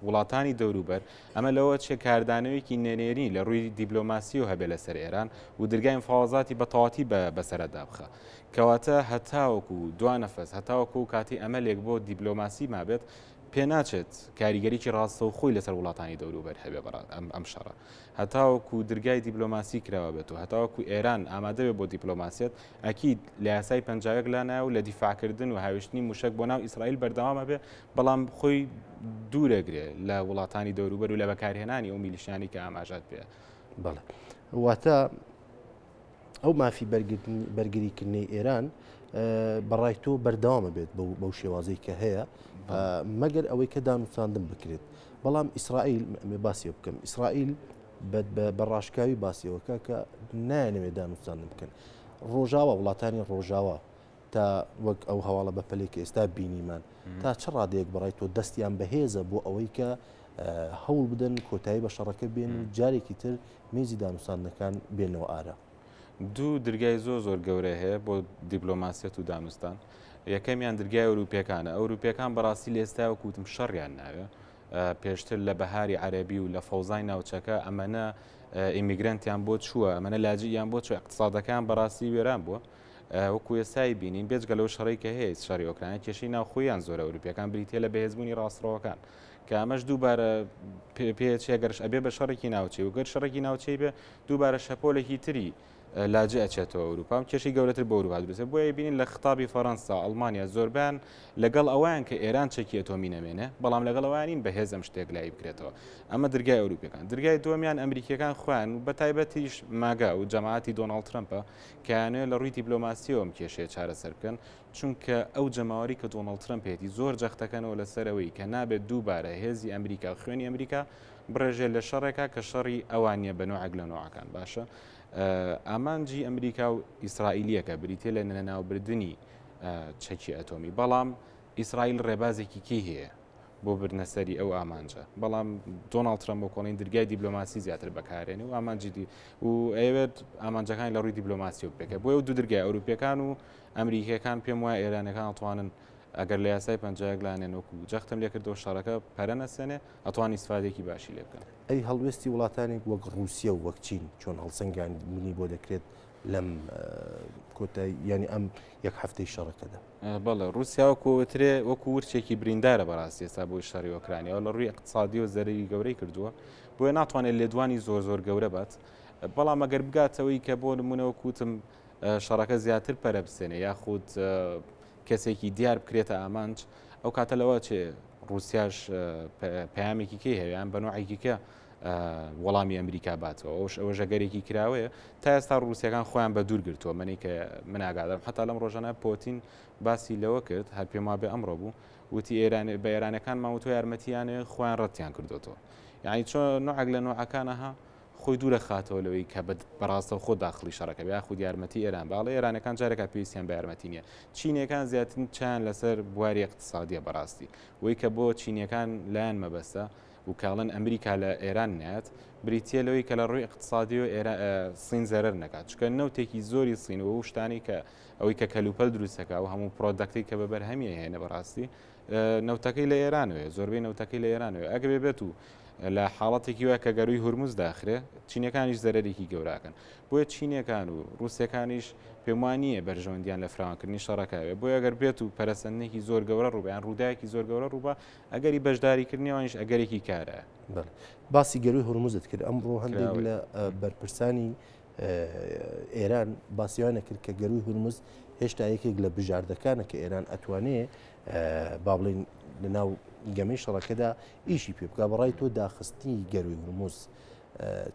وڵاتانی دەوروبەر ئەمە لەوە چێ کاردانەوەیکی نێنێری لە ڕووی دیبلۆماسی و هەبێ لەسەر ئێران و دەرگای مفاوەزاتی بەتەواتی بەسەرەدا بخە کەواتە هەتاوەکو دوانەفەس هەتاوەکو کاتی ئەمەلێک بۆ دیبلۆماسی مابێت پێ ناچێت کاریگەریی ڕاستە و خۆی لەسەر وڵاتانی دەوروبەر هەبێ ئەم شەڕە هەتاوەکو دەرگای دیبلۆماسی کراوە بێت و هەتاوەکو ئێران ئامادەوێت بۆ دیپلۆماسیەت ئەکید لە یاسای پەنجاوێک لا و لە دیفاعکردن و هاوێشتنی موشک بۆ ناو ئیسرائیل بەردەوامە بێ بەڵام خۆی دوورەگرێ لە وڵاتانی دەوروبەر و لە بەکارهێنانی ئەو میلیشیانی کە ئاماژات پێ. بەڵێ واتە ئەو مافی بەرگریکردنی ئێران بەڕای تۆ بەردەوامە بێت بەو شێوازەی کە هەیە مەگەر ئەوەی کە دانوساندن بکرێت بەڵام ئیسرائیل باسی بکەم ئیسرائیل بەڕاشکاوی باسیەوەکە کە نایەنەوێت دانوساندن بکەن ڕۆژاوە وڵاتانی ڕۆژاوە تا وەک ئەو هەواڵە بەپەلێکی ئێستا بینیمان تا چه ڕادەیەک بەڕای تۆ دەستیان بەهێزە بۆ ئەوەی کە هەوڵ بدەن کۆتایی بە شەڕەکە بێن و جارێکی تر میزی دانوساندنەکان بێنەوە ئارە. دوو دەرگای زۆر گەورە هەیە بۆ دیبلۆماسیەت و دانوستان یەکەمیان دەرگای ئەوروپیەکانە ئەوروپیەکان بەڕاستی لە ئێستا وەکوتم شەڕیان ناوێ پێشتر لە بەهاری عەرەبی و لە فەوزای ناوچەکە ئەمەنە ئیمیگرنتیان بۆ چووە ئەمەنە لاجییان بۆ چوە اقتصادەکان بەڕاستی وێران بووە وەکو ئێستای بینین بێجگە لەو شەڕی کە هەیە شەڕی ئۆکراینە کێشەی ناوخۆیان زۆرە ئەوروپیەکان بریتیە لە بەهێزبوونی ڕاستڕەوەکان کە ئەمەش دووبارە پێچێگەرش ئەبێ بە شەڕێکی ناوچەی و گەر شەڕێکی ناوچەی بێ دووبارە شەپۆلێکی تری لاجە ئەچێتەوە ئەوروپا و کێشی گەورەتر بە ئەوروپا دروستێ بۆیە بینین لە خطابی فەڕەنسا ئەڵمانیا زۆربیان لەگەڵ ئەویان کە ئێران چەکی ئەتۆمی نەمێنێ بەڵام لەگەڵ ئەوانین بەهێز ئەم شتێک لای بکرێتەوە ئەمە دەرگای ئەوروپیەکان دەرگای دووەمیان ئەمریکیەکان خۆیان و بە تایبەتیش ماگا و جەماعەتی دۆناڵد ترەمپە کەیانوێ لە ڕووی دیبلۆماسیەوە ئەم کێشەیە چارەسەر بکەن چونکە ئەو جەماوەری کە دۆناڵد ترەمپێتی زۆر جەختەکەنەوە لەسەرەوەی کە نابێت دووبارە هێزی ئەمریکا خوێنی ئەمریکا بڕێژێ لە شەڕێکا کە شەڕی ئەوانیە بە نوعێک لە نوعەکان باشە ئامانجی ئەمریکا و ئیسرائیلیەکە بریتێ لە نەناوبردننی چەکی ئەتۆمی بەڵام ئیسرائیل ڕێبازێکی کی هەیە بۆ برنەسەری ئەو ئامانجە بەڵام دۆناڵد ترەمپ بۆ کۆڵین دەرگای دیبلۆماسی زیاتر بەکارێنێ و ئامانجی و ئەوێت ئامانجەکان لە ڕووی دیبلۆماسی و بکە بۆ ئەو دوو دەرگای ئەوروپیەکان و ئەمریکیەکان پێم وایە ئێرانەکان ئەتوانن ئەگەر لە یاسای پەنجایەک لانێن وەکو جەختم لێ کردەوە شەڕەکە پەرە نەسێنێ ئەتوانی ئیسفادێکی باشی لێ بکەن. ئەی هەڵوێستی وڵاتانی وەک ڕووسیا و وەک چین چۆن هەڵسەنگان منی بۆ دەکرێت لەم کۆتایی ینی ئەم یەک هەفتەی شەڕەکەدا. بەڵێ رووسیا وەکوترێ وەکو ورچێکی بریندارە بەڕاستی ئێستا بۆی شەڕی ئۆکرانیەوە لە ڕووی اقتصادی و زەرری گەورەی کردووە بۆیە ناتوانێت لێدوانی زۆر گەورە بات بەڵام ئەگەر بگاتەوەی کە بۆ نمونەوە کوتم شەڕەکە زیاتر پەرە بسێنێ یاخود کەسێکی دیار بکرێتە ئامانج ئەو کاتە لەوە چێ رووسیاش پەیامێکی کەی هەیەیان بە نوعێکی کە وەڵامی ئەمریکا باتەوە ئەوە ژەگەرێکی کراوەیە تا ئێستا رووسیەکان خۆیان بە دوور گرتووە منی کە من ئاگادارم حتا لەم ڕۆژانە پۆتین باسی لەوە کرد هەر پێم وابێ ئەمڕۆ بوو وتی بە ئێرانەکان ماوەتۆ یارمەتیانێ خۆیان ڕەتیان کردوەوە یعنی چۆن نوعێک لە نوعەکانەها خۆی دوورە خاتەوە لەوەی کە بەڕاستە خۆ داخلی شەڕەکە بیا خود یارمەتی ئێران باڵێ ئێرانەکان جارێکا پێویستیان بە یارمەتی نییە چینیەکان زیاتر چیان لەسەر بواری اقتصادیە بەڕاستی وەی کە بۆ چینیەکان لایەن مەبەستە و کاڵەن ئەمریکا لە ئێران نات بریتە لەوەی کە لە ڕووی اقتصادی و سین زەرەر نکات چکە نەوتێکی زۆری سینەوە و شتانی کە ئەوەی کە کەلوپەل دروستەکە و هەموو پرۆدەکتی کە بەبەر هەمیە هێنە بەڕاستی نەوتەکەی لە ئێرانوێ زۆربەی نەوتەکەی لە ئێرانوێ ئەگە بێت و لە حاڵەتێکی وایە کە گەروی هورموز داخرێ چینەکانیش زەرەرێکی گەوراکەن بۆیە چینەکان و رووسەکانیش پێم وانە بەرژەوەندیان لە فراوانکردنی شەڕەکەوێ بۆیە ئەگەر بێت و پەرەسەندێکی زۆر گەورە ڕووبیان ڕووداوێکی زۆر گەورە ڕووبە ئەگەری بەشداریکردنیەوەنیش ئەگەرێکی کارە باسی گەروی هورموزت کرد ئەمڕۆ هەندێک لە بەرپرسانی ئێران باسیوانە کرد کە گەروی هورموز هێشتا یەکێک لە بژاردەکانە کە ئێران ئەتوانێت با بڵین لە ناو گەمەی شەڕەکەدا ئیشی پێ بکە بەڕای تۆ داخستی گەروی هورموز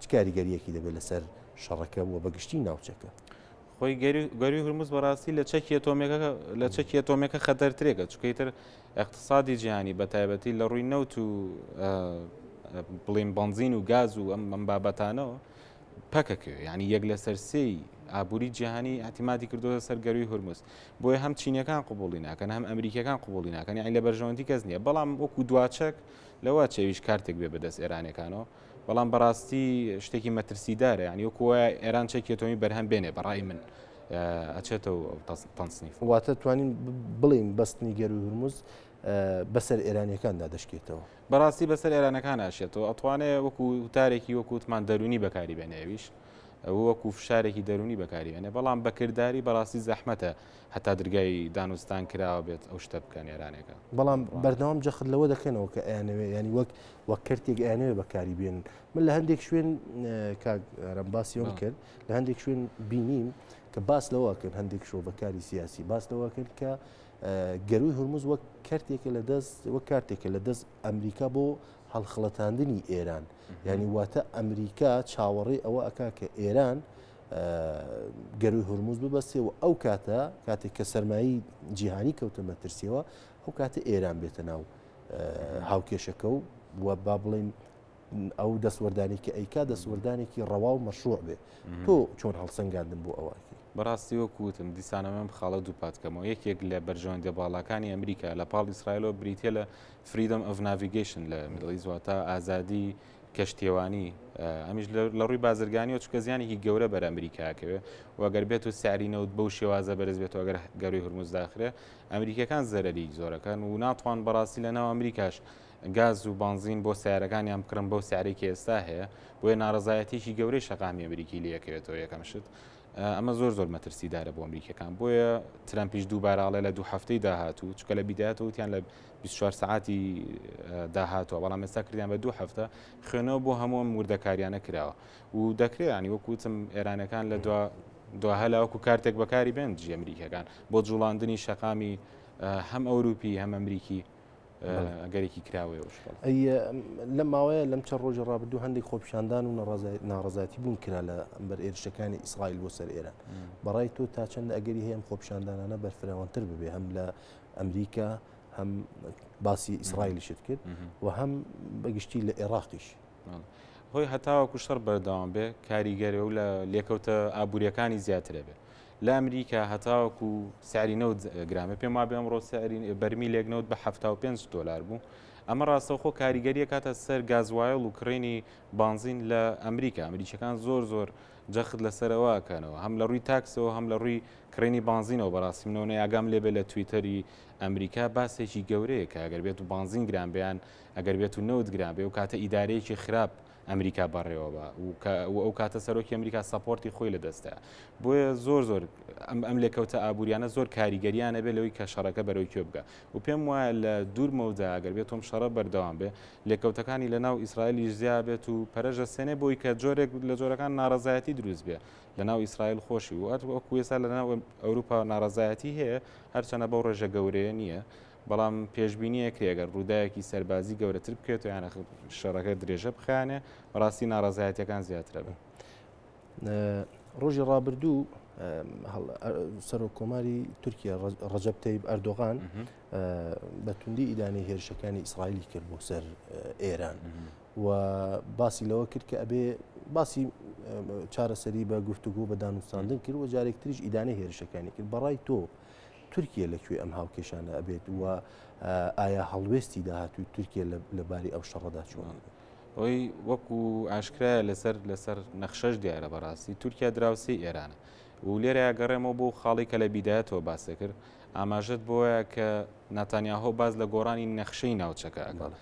چ کاریگەریەکی دەبێت لەسەر شەڕەکە و بەگشتی ناوچەکە خۆی گەروی هورموز بەڕاستی لە چەکی ئەتۆمێکە خەتەرترێکە چکەیتر اقتصادی جیهانی بە تایبەتی لە ڕووی نەوت و بڵێن بنزین و گاز و ئەم بابەتانەوە پەکەکەوێ ینی یەک لە سەرسەی ئابووری جیهانی احتیماتی کردووە سەر گەروی هورموز بۆیە هەم چینەکان قوبوڵی ناکەن هەم ئەمریکەکان قوبوڵی ناکەن یعنی لە بەرژەوەندی کەس نییە بەڵام وەکو دواچەک لەوە چێویش کارتێک بێ بەدەست ئێرانەکانەوە بەڵام بەڕاستی شتێکی مەترسیدارە ینی وەکوە ئێران چەکێتۆمی بەرهەم بێنێ بەڕای من ئەچێتەوە تەنسنیف واتە توانین بڵین بەستنی گەروی هورموز بەسەر ئێرانیەکاندا دەشکێتەوە بەڕاستی بەسەر ئێرانەکان ئاشێتەوە ئەتوانێت وەکو وتارێکی وەکووتمان دەرونی بەکاری بێنێویش وەکو فشارێکی دەرونی بەکاری بێنێ بەڵام بەکردداری بەڕاستی زەحمەتە هەتا دەرگای دانوستان کراوە بێت ئەو شتە بکەن ئێرانەکە بەڵام بەردەوام جەخت لەوە دەکەنەوە کە ئەیانەوێ ینی وەک کردێک ئەیانەوێ بەکاری بێن من لە هەندێک شوێن ڕەمباسیۆم کرد لە هەندێک شوێن بینیم کە باس لەوەکەن هەندێک شۆ بەکاری سیاسی باس لەوەکەن کە گەروی هورموز وەک کارتێکە لە دەست وەک کارتێکە لە دەست ئەمریکا بۆ هەڵخڵەتاندنی ئێران ینی واتە ئەمریکا چاوەڕێ ئەوە ئەکا کە ئێران گەروی هورموز ببەستێ و ئەو کاتێک کە سەرمایی جیهانی کەوتە مەترسیەوە ئەو کاتە ئێران بێتە ناو هاوکێشەکە و با بڵین ئەو دەسوەردانی کە ئەیکا دەسوەردانێکی ڕەوا و مەشروع بێ تۆ چۆن هەڵسەنگاندن بۆ ئەوەکی بەڕاستی وەکوتم دیسانەمەم خاڵە دووپاتکەمەوە یەکێک لە بەرژەوەندە باڵاکانی ئەمریکا لە پاڵ ئیسرائیلەوە بریتە لە فریدم ئۆف ناڤیگەیشن لە میدڵ ئیست واتە ئازادی کەشتێوانی ئەمیش لە ڕووی بازرگانی و چکە زیانێکی گەورە بەر ئەمریکاکەوێ وەگەر بێت و سعری نەوت بەو شێوازە بەرز بێت ئەگەر گەروی هورموز داخرێ ئەمریکەکان زەرەری زۆرەکەن و ناتوان بەڕاستی لەناو ئەمریکاش گاز و بنزین بۆ سیارەکانیان بکڕن بەو سیارێکی ئێستا هەیە بۆیە ناڕزایەتیشی گەورەی شەقامی ئەمریکی لەکەوێتەوە یەکەم شت ئەمە زۆر مەترسیدارە بۆ ئەمریکەکان بۆیە ترامپیش دووبارەڵێ لە 2 هەفتەی داهاتوو چکە لە بیدایەتەوە وتیان لە 24 ساعتی داهاتوە بەڵام ئێستا کردیان بە 2 هەفتە خوێنەوە بۆ هەموو وردەکاریانە کراوە و دەکرێت ینی وەکوتم ئێرانەکان لە دوهەلا وەکو کارتێک بەکاری بێن جی ئەمریکەکان بۆ جوڵاندنی شەقامی هەم ئەوروپی هەم ئەمریکی ئەگەرێکی کراوەوەش لەم ماوەیە لەم چەند ڕۆژی ڕابردوو هەندێک خۆپیشاندان و ناڕزایەتی بوون کرا لە ئەمبەر ئێرشەکانی ئیسرائیل بۆ سەر ئێران بەڕای تۆ تا چەند ئەگەری هەیە خۆپیشاندانانە بەرفراوانتر ببێ هەم لە ئەمریکا هەم باسی ئیسرائیلیشت کرد و هەم بەگشتی لە عێراقیش هۆی هەتاوەکو شەڕ بەردەوام بێ کاریگەرێ و لە لێکەوتە ئابوووریەکانی زیاترە بێ لە ئەمریکا هەتاوەکو سعری نەوت گرامە پێم وابێ ئەمڕۆ سعری بەرمی لێکنەوت بە 75 دلار بوو ئەمە ڕاستەوخۆ کاریگەریە کاتە سەر گازوایڵ و کڕینی بنزین لە ئەمریکا ئەمریکەکان زۆر جەخت لەسەرەوەکەنەوە هەم لە ڕووی تاکسەوە هەم لە ڕووی کڕینی بنزینەوە بەڕاستی منەوە یاگام لێبێ لە تویتەری ئەمریکا باسێکی گەورەیە کە ئەگەر بێت و بنزین گرانبیان ئەگەر بێت و نەوت گرانبێ و کاتە ئیدارەیەکی خراپ ئەمریکا بەڕێوەبە و ئەو کاتە سەرۆکی ئەمریکا سەپۆرتی خۆی لە دەستە بۆیە زۆر ئەم لێکەوتە ئابوووریانە زۆر کاریگەریانە بێ لەوەی کە شەڕەکە بەرەوەی کوێ بگە و پێم وایە لە دوورمەودا ئەگەر بێت تۆم شەڕە بەردەوام بێ لێکەوتەکانی لە ناو ئیسرائیلی زیا بێت و پەرەژە سێنێ بۆی کە جۆرێک لە جۆرەکان ناڕزایەتی دروست بێ لە ناو ئیسرائیل خۆشی و وەکو ئێستا لە ناو ئەوروپا ناڕزایەتی هەیە هەرچەنە بەو ڕێژە گەورەیە نییە بەڵام پێشببینیە کرێگەر ڕووداوێکی سەربازی گەورەتر بکرێت و یانە شەڕەکە درێژە بخانێ ڕاستی ناڕزایەتەکان زیاترە بن ڕۆژی ڕابردوو سەرۆکۆماری تورکیا ڕەجەب تەیب ئەردۆغان بە توندی ئیدانەی هێرشەکانی ئیسرائیلی کرد بۆ سەر ئێران و باسی لەوە کرد کە ئەبێ باسی چارەسەری بە گفتوگۆ بە دانوستاندن کرد و جارێک تریش ئیدانەی هێرشەکانی کرد بەڕای تۆ تورکیا لەکوێ ئەم هاوکێشانە ئەبێت و ئایا هەڵوێستی داهاتوی تورکیا لەباری ئەو شەڕەدا چۆن؟ ئەوی وەکو ئاشکرایە لەسەر نەخشەش دیارە بەڕاستی تورکیا دراوسی ئێرانە و لێرە گەڕێمەوە بۆ خاڵی کە لە بیدایەتەوە باسە کرد ئاماژت بۆیە کە ناتانیاهۆ باز لە گۆڕانی نەخشەی ناوچەکە ئەگەڵ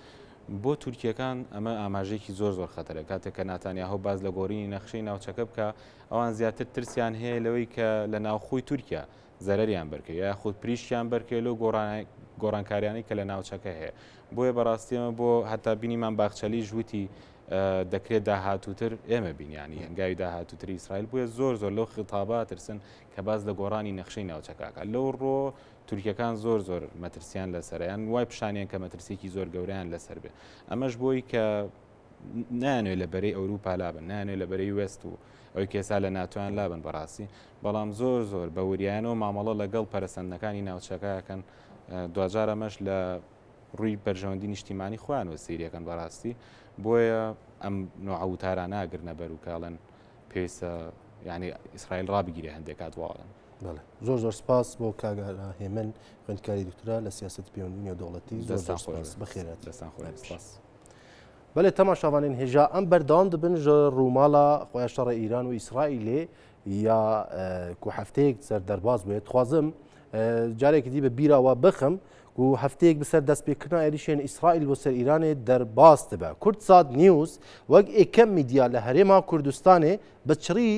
بۆ تورکیەکان ئەمە ئاماژێکی زۆر خەتەرە کاتێک کە ناتانیاهۆ باز لە گۆڕینی نەخشەی ناوچەکە بکە ئەوان زیاتر ترسیان هەیە لەوەی کە لە ناوخۆی تورکیا زەرەریان بەرکە یا خودت پریشتیان بەرکێ لەو گۆڕانکاریانی کە لە ناوچەکە هەیە بۆیە بەڕاستیەمە بۆ هەتا بینیمان باخچەلی ژووتی دەکرێت داهاتووتر ئێمە بینیانی هەنگاوی داهاتووتری ئیسرائیل بووە زۆر لەو خطابات ترسن کە باز لە گۆڕانی نەخشەی ناوچەکەکە لەو ڕۆ تورکیەکان زۆر مەترسیان لەسەریان وای پیشانیان کە مەترسێکی زۆر گەوریان لەسەر بێ ئەمەش بۆی کە نانوێت لە بەرەی ئەوروپا لابن نانوێت لە بەرەی وێست و ئەوی کێسا لە ناتوان لابن بەڕاستی بەڵام زۆر بە وریانەوە مامەڵە لەگەڵ پەرسەندەکانی ناوچەکەکەن دوجار ئەمەش لە ڕووی بەرژەوەندی نیشتیمانی خۆیان وە سیریەکەن بەڕاستی بۆیە ئەم نوعوتاران ناگرنە بەر و کاڵن پێویستە یعنی ئیسرائیل ڕابگیرێ هەندێک کاتواڵن زۆر سپاس بۆ کاگارا هێمن خوێندکاری دکتۆرا لە سیاست پەیوەندی دەوڵەتی زۆر سپاس بەخێرات دەستان خۆی سپاس. بەڵێ تەماشاوانین هێژا ئەم بەردەوام دەبن ژە ڕووماڵە خۆیان شەڕە ئیران و ئیسرائیلێ یا کو هەفتەیەک سەر دەرباز بێت خوازم جارێکی دی بە بیراوە بخم و هەفتەیەک بەسەر دەستپێکردنا عێریشێن ئیسرائیل بۆ سەر ئیرانێ دەرباز دەبە کورتسات نیوز وەک ئێکەم میدیا لە هەرێما کوردستانێ بە چڕی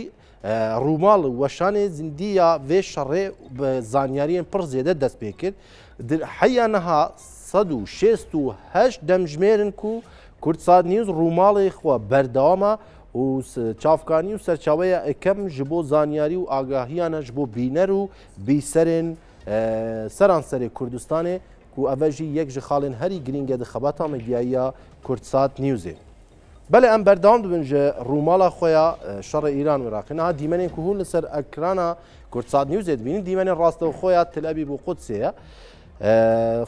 ڕووماڵ وەشانێ زیندیە vê شەڕێ بە زانیاریان پڕ زێدە دەست پێ کرد حەیانەها 168 دەمژمێرن و کورتسات نیوز ڕووماڵی خۆ بەردەوامە و چاافکانی و سەرچاوەیە ئەکەم ji بۆ زانیاری و ئاگاهیانە ji بۆ بینەر و بیسەرên سەرانسەرێ کوردستانê ku ev jî yek ji xalên herî girîngê di xebata medyayiya Kurtsat Newsê. Belê em berdewam dibin ji rûmala xwe ya şerê Îran û Iraqê niha dîmenên ku hûn li ser ekrana Kurtsat Newsê dibînin dîmenên rastexwe ya Tel Aviv û Qudsê ye.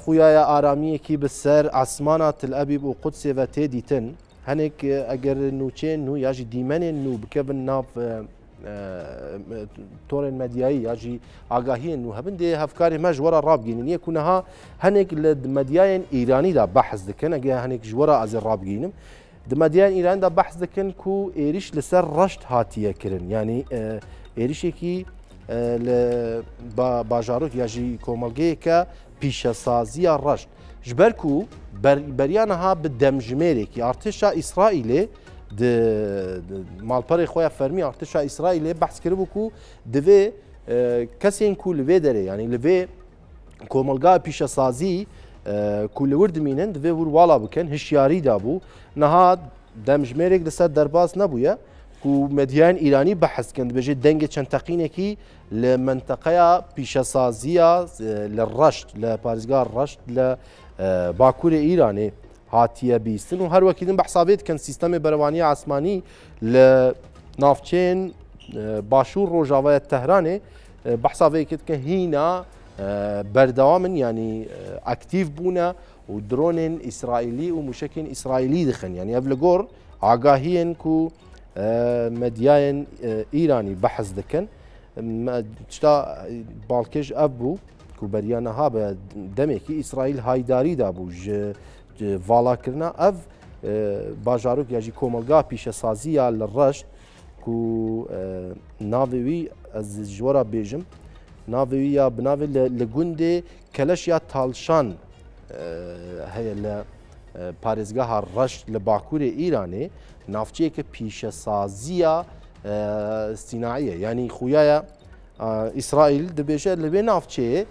Xuyaya aramiyekî bi ser esmana Tel Aviv û Qudsê ve tê dîtin hinek eger nûçeyên nû ya jî dîmenên nû bikevin nav torên medyayî ya jî agahiyên nû hebin dê hevkarê me ji wera rabgînin yek ku niha hinek li medyayên Îranî da behs dikin eger hinek ji wera ez ê rabgînim di medyayên Îranî da behs dikin ku êriş li ser reşt hatiye kirin yanî êrişekî li bajarok ya jî komelgeyeke pîşesaziya reşt ji ber ku beriya niha bi demjimêrekî artêşa İsraîlê malperê xwe ya fermî artêşa İsraîlê behs kiribû ku divê kesên ku li vê derê yanî li vê komelgaya pîşesazî ku li wir dimînin divê wir wala bikin hişyarî dabû niha demjimêrek li ser derbas nebûye ku medyayên Îranî behs kirin dibêje dengê çend teqînekî li menteqeya pîşesaziya li reşt li parêzgeha reşt li Bakurê Îranê hatiye bîstin û her wekî din behsa vê dikin sîstemê berevaniya esmanî li navçeyên başûr Rojavaya Tehranê behsa vê dikin hîna berdewam in yanî aktiv bûne û dronên İsraîlî û mûşekên İsraîlî dixin yanî ev li gor agahiyên ku medyayên Îranî behs dikin tişta balkêj ev bû ku beriya niha be demekî İsraîl haydarî dabû ji valakirina ev bajarok ya jî komelgeha pîşesaziya li reşt ku navê wî ez ji wera bêjim navê wî ya bi navê li gundê keleşya talşan heye li parêzgeha reşt li Bakurê Îranê navçeyeke pîşesaziya sînaîye yanî xuyaya İsraîl dibêje li vê navçeyê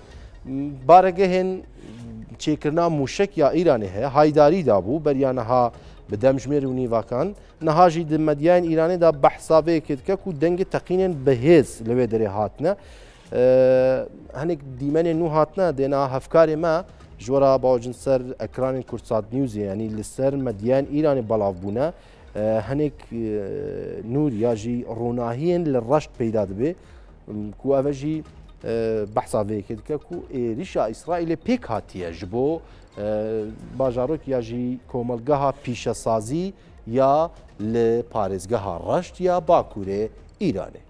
baregehên çêkirina mûşek ya Îranê heye haydarî dabû beriya niha bi demjimêr û nîvakan niha jî di medyayên Îranê da behsa vê dike ku dengê teqînên bihêz li vê derê hatine hinek dîmenên nû hatine dê niha hevkarê me ji wera bawacin ser ekranên Kurtsat Newsê yanî li ser medyayên Îranê belav bûne hinek nûr ya jî ronahiyên li reşt peyda dibe ku ev jî behsa vê dike ku êrişa İsraîlê pêk hatiye ji bo bajarok ya jî komelgeha pîşesazî ya li parêzgeha reşt ya Bakurê Îranê.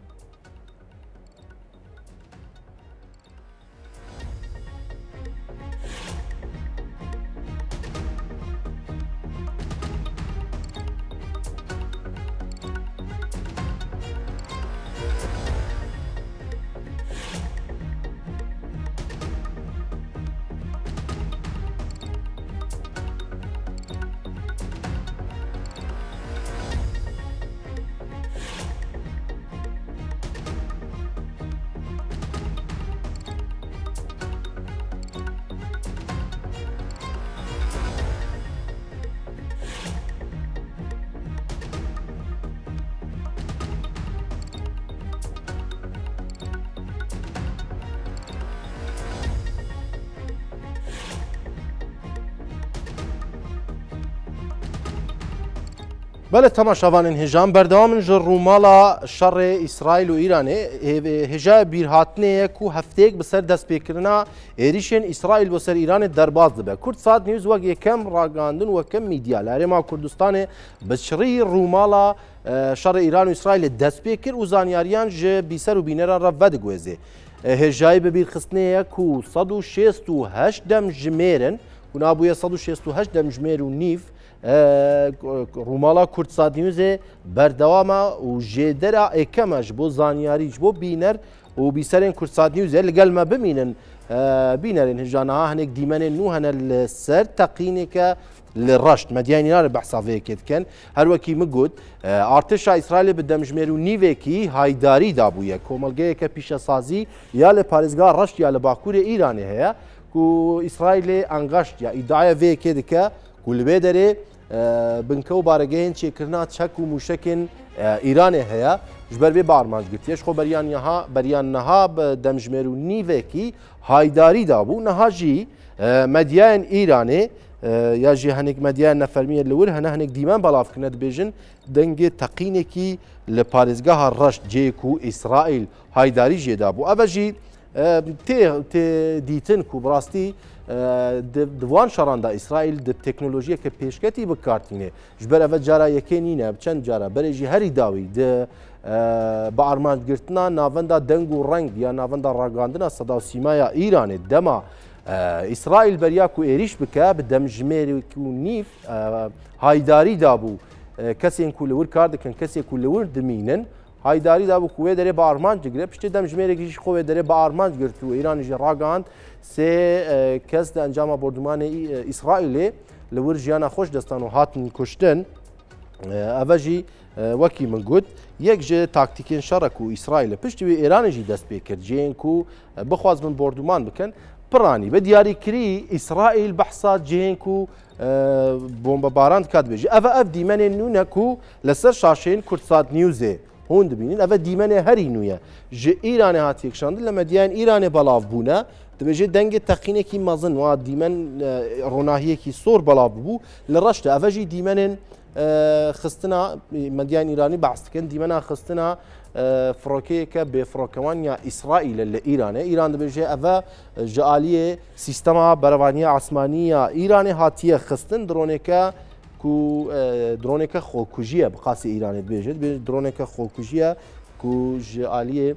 بله تماشاوان هجام بردوام جر رومالا شر اسرائیل و ایران هجا بیرهاتنه کو هفتهک بسر دست پیکرنا ایریشن اسرائیل بسر ایران درباز دبه کرد ساعت نیوز وقت یکم راگاندن و کم میدیا لاره ما کردستان بشری رومالا شر ایران و اسرائیل دست پیکر و زانیاریان ج بیسر و بینران را ود گوزه هجای ببیر خستنه کو 168 دم جمیرن و نابوی 168 دم جمیر و نیف رومالا کردستان نیوز بردوامه و جدرا اکمش بو زانیاریج بو بینر و بیسرین کردستان نیوز لگل ما بمینن بینرین هجانها هنک دیمن نو هن السر تقینی که للرشد مدیانی نار بحثاوی کد کن هر وکی مگود ارتش اسرائیل بدمجمر و نیوکی هایداری دابویه کوملگه که پیش سازی یا لپارزگاه رشد یا لباکور ایرانی هیا کو اسرائیل انگشت یا ادعای وی کد که کل بدره بنکو بارگهن چه کرنا چک و موشکن ایران هیا جبر به بارمانج گرتیش خو بریان نها دمجمر و نیوکی هایداری دابو نها جی مدیان ایرانی یا جی هنگ مدیان نفرمیه لور هنگ دیمان بالاف کند بیجن دنگ تقینه کی لپارزگاه رشد جیکو اسرائیل هایداری جدابو اوه جی تی دیتن کو براستی دوان شراندا اسرائیل د تکنولوژی که پیشکتی بکارتینه جبر اوه جارا یکینینه چند جارا برای هری داوی د با ارمانج گرتنا ناوندا دنگ و رنگ یا ناوندا راگاندنا صدا و سیمایا ایران دما اسرائیل بریا کو ایریش بکه بدمجمر کو نیف هایداری دابو کسی کولور کار دکن کسی کولور دمینن هایداری دابو کوه داره با ارمانج گره پشت دمجمر کیش خوه داره با ارمانج گرتو ایران جی راگاند سه کس د انجام بردمان اسرائیل لور جیانا خوش دستان و هاتن کشتن اوجی وکی من گود یک جه تاکتیکین شرک و اسرائیل پشت وی ایران جی دست بکرد جین کو بخواز من بردمان بکن پرانی به دیاری کری اسرائیل بحثا جین کو بمب باران کاد بجی اف دیمن نونه کو لسر شاشین کردستان نیوزه هون دبینین اف دیمن هری نویا ج ایران هات یکشاند لما دیان ایران بلاف بونا دبجی دنگ تقینه کی مازن و دیمن روناهیه کی سور بلاف بو لرشت اف جی دیمن خستنا مديان إيراني بعض كان ديمنا خستنا فروكي بفروكوان يا إسرائيل لإيران إيران دبجي أفا جالية سيستما بروانية عثمانية إيراني هاتية خستن درونيكا كو درونيكا خوكوجية بقاسي إيراني دبجي درونيكا خوكوجية كو جالية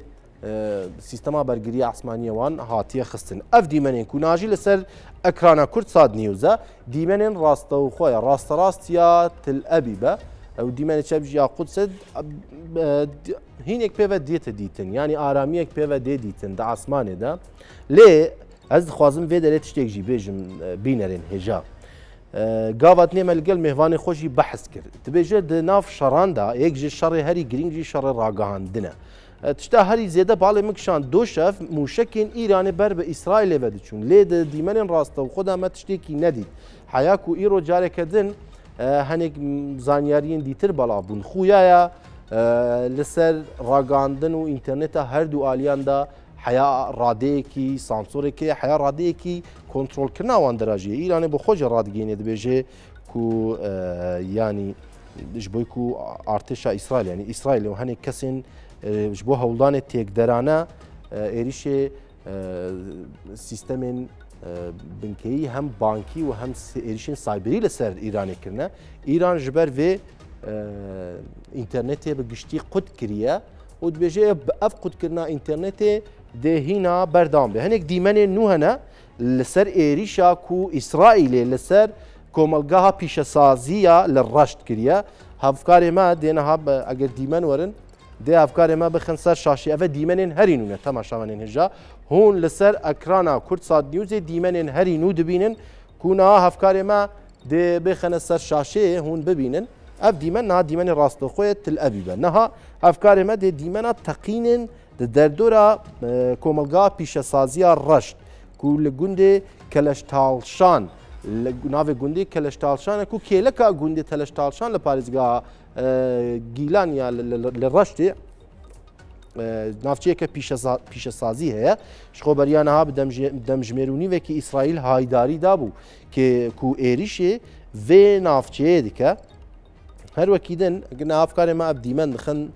سیستما برگری عثمانی وان هاتیه خستن اف دیمنین کو ناجی لسر اکرانا کرد صاد نیوزا دیمنین راستا و خویا راست یا تل ابیبه او دیمن چبج یا قدس هینک پیو دیتن یعنی آرامیک پیو دیتن د عثمانی دا لی از خوازم وی داره تشتیک جی بیجم بینرین هجا گاوات نیمل گل مهوان خوشی بحث کرد تبیجه د ناف شران دا یک جی شر هری گرینگ جی شر راگاهاندنه تشتا هری زیاده بالا مکشان دو شف موشکین ایرانی بر به اسرائیل ودی چون لید دیمن راسته و خدا ما تشتکی ندید حیاکو ایرو جاره کردن هنگ زانیارین دیتر بالا بون خویا لسر راگاندن و اینترنت هر دو آلیان دا حیا راده کی سانسور کی حیا راده کی کنترل کرنا وان درجه ایرانی با خوش رادگینه دبیجه کو یعنی جبوی کو ارتش اسرائیل یعنی اسرائیل و هنگ کسین جبو هولدان تیک درانه ایریش سیستم بنکی هم بانکی و هم ایریشن سایبری لسر ایرانی کرنه ایران جبر و اینترنت بگشتی قد کریه و دبیجه باف قد کرنا اینترنت ده هینا بردام به هنگ دیمن نوهنه لسر ایریشا کو اسرائیل لسر کوملگاه پیش سازیه لرشد کریه هفکار ما دینها اگر دیمن ورن ده افکار ما بخن سر شاشی اف دیمنن هرینونه تماشاوانین هجا هون لسر اکرانا کرد صاد نیوز دیمنن هرینو دبینن کونا افکار ما ده بخن سر شاشی هون ببینن اف دیمن نه دیمن راست خوی تل ابیبه نه افکار ما ده دیمن تقینن ده دردورا کوملگاه پیش سازی رشد کول گنده کلشتالشان ناو گنده کلشتالشان کو کلکا گنده تلشتالشان لپارزگاه گیلان یا لرشته نافچه که پیش سازی هست شخو بریانه ها دمجمرونی و که اسرائیل هایداری دابو که کو ایریشه و نافچه دیگه هر وكيدن قلنا أفكار ما أب ديمان خن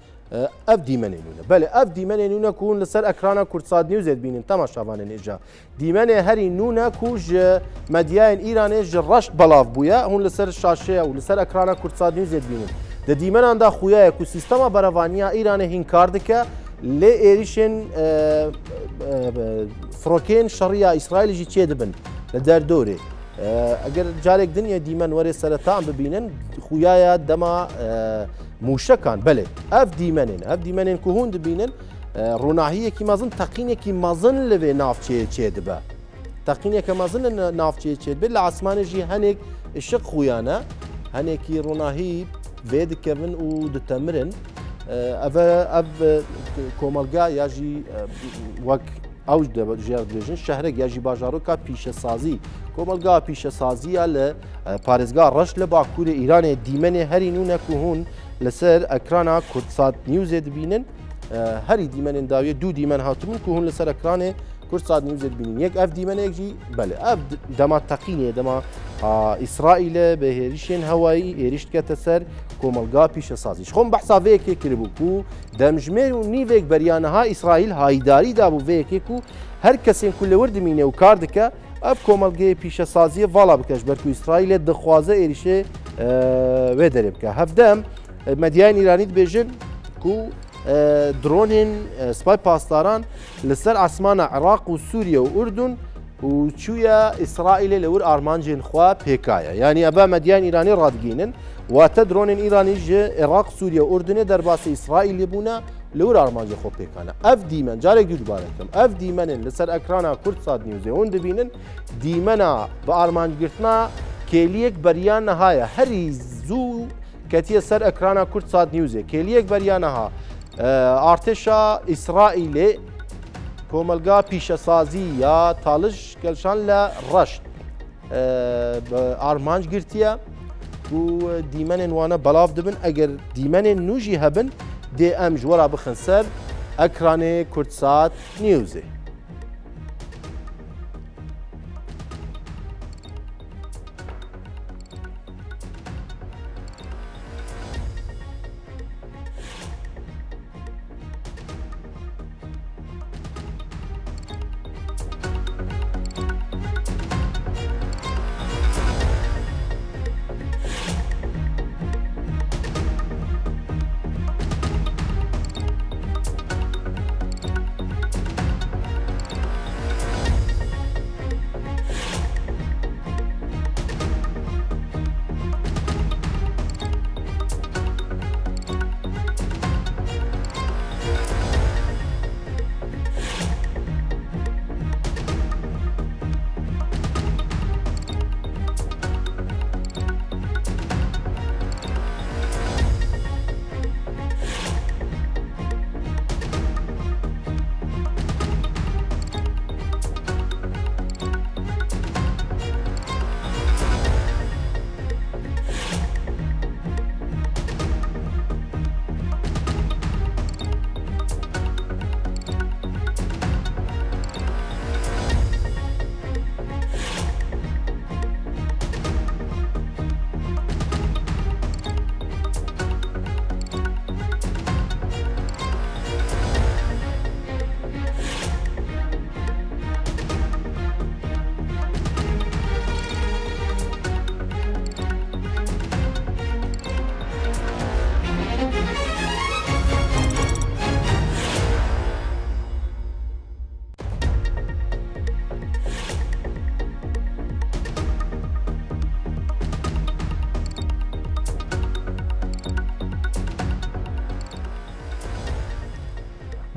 أب ديمانينونا بله أب ديمانينونا كون لسر أكرانا كورساد نيوز بينن تماشاوان نيجا ديمان هري نونا كوج مديان إيران إيج رشت بلاف بويا هون لسر الشاشة أو لسر أكرانا كورساد نيوز بينن ده ديمان عند خويا اكو سيستما براوانيا إيران هين كاردكا لإيريشن فروكين شريعة إسرائيل جي تشي دبن لدار دوري اگر جارێک دنیا دیمەن وەرێ سەرەتان ببینن خویایە دەما موشەکان بەێ ئەف دیمەنێن کو هون دبینن ڕووناهیەکی مەزن تەقینێکی مەزن لەوێ ناوچەیە چێ دەبە تەقینێکە مەزن ناوچەیە چێت بێت لە ئاسمانێژی هەنێک شق خویانە هەنێکی ڕووناهی vê dikevin û ditemirin ev komelga ya jî wek ew jê dibêjin şehrek ya jî bajaroka pîşesazî komelga pîşesaziya li parêzga reş li Bakurê Îranê dîmenê herî nûne ku hûn li ser ekrana Kurdsat Newsê dibînin herî dîmenên dawiye dû dîmen hatibûn ku hûn li ser ekranê Kurdsat Newsê dibînin yek ev dîmenek jî bele ev dema teqînê dema İsraîlê bi hêrişên hewayî êriş dikete ser komelga pîşesazî ji xwe behsa vê yekê kiribû ku demjimêr û nîvek beriya niha İsraîl haydarî dabû vê yekê ku her kesên ku li wir dimîne û kar dike ev komelgeyê pîşesaziyê vala bike ji ber ku İsraîlê dixwaze êrişê wê derê bike hevdem medyayên Îranî dibêjin ku dronên spay pasdaran li ser esmana Iraq û Sûriye û Urdun û çûye İsraîlê li wir armancên xwe pêkaya yanî ev medyayên Îranî radigînin wate dronên Îranî ji Iraq Sûriye Urdunê derbasî İsraîlê bûne li wir armancê xwe pêkane ev dîmen carek dû dibare kim ev dîmenên li ser ekrana Kurdsat Newsê hûn dibînin dîmena bi armancgirtina kêliyek beriya nihaya herî zû ketiye ser ekrana Kurdsat Newsê kêliyek beriya niha artêşa İsraîlê komelga pîşesazî ya talij gelşan le reşt armanc girtiye û dîmenên wane belav dibin eger dîmenên nû jî hebin dê em ji wera bixin ser ekranê Kurdsat Newsê.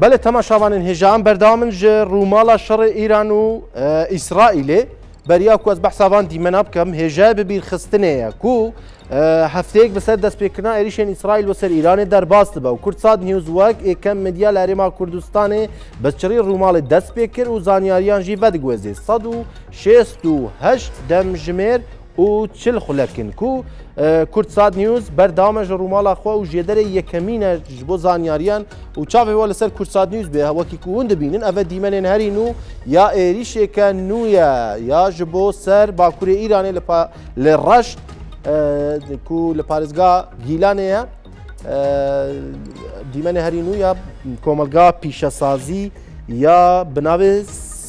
بله تماشاوانên hêjan berdewamın ji rûmala şerê Îran û İsraîlê beriya ku ez behsa van dîmena bikim hêja bi bîrxistinê ye ku hefteyek bi ser destpêkirina êrişên İsraîl bi ser Îranê derbas dibe û Kurdsat News wek êkem medya li Herêma Kurdistanê bi çirî rûmalê dest pê kir û zanyariyan jî vedigwêzê 168 demjimêr û çil xulekin ku Kurdsat News berdewame ji rûmala xwe û jêderê yekemîn e ji bo zanyariyan û çavê we li ser Kurdsat News bê wekî ku hûn dibînin ev dîmenên herî nû ya êrişeke nû ye ya ji bo ser Bakurê Îranê li reş کو لە پارێزگا گیلانەیە دیمەنە هەرینوو یا کۆمەلگا پیشەسازی یا بناوێ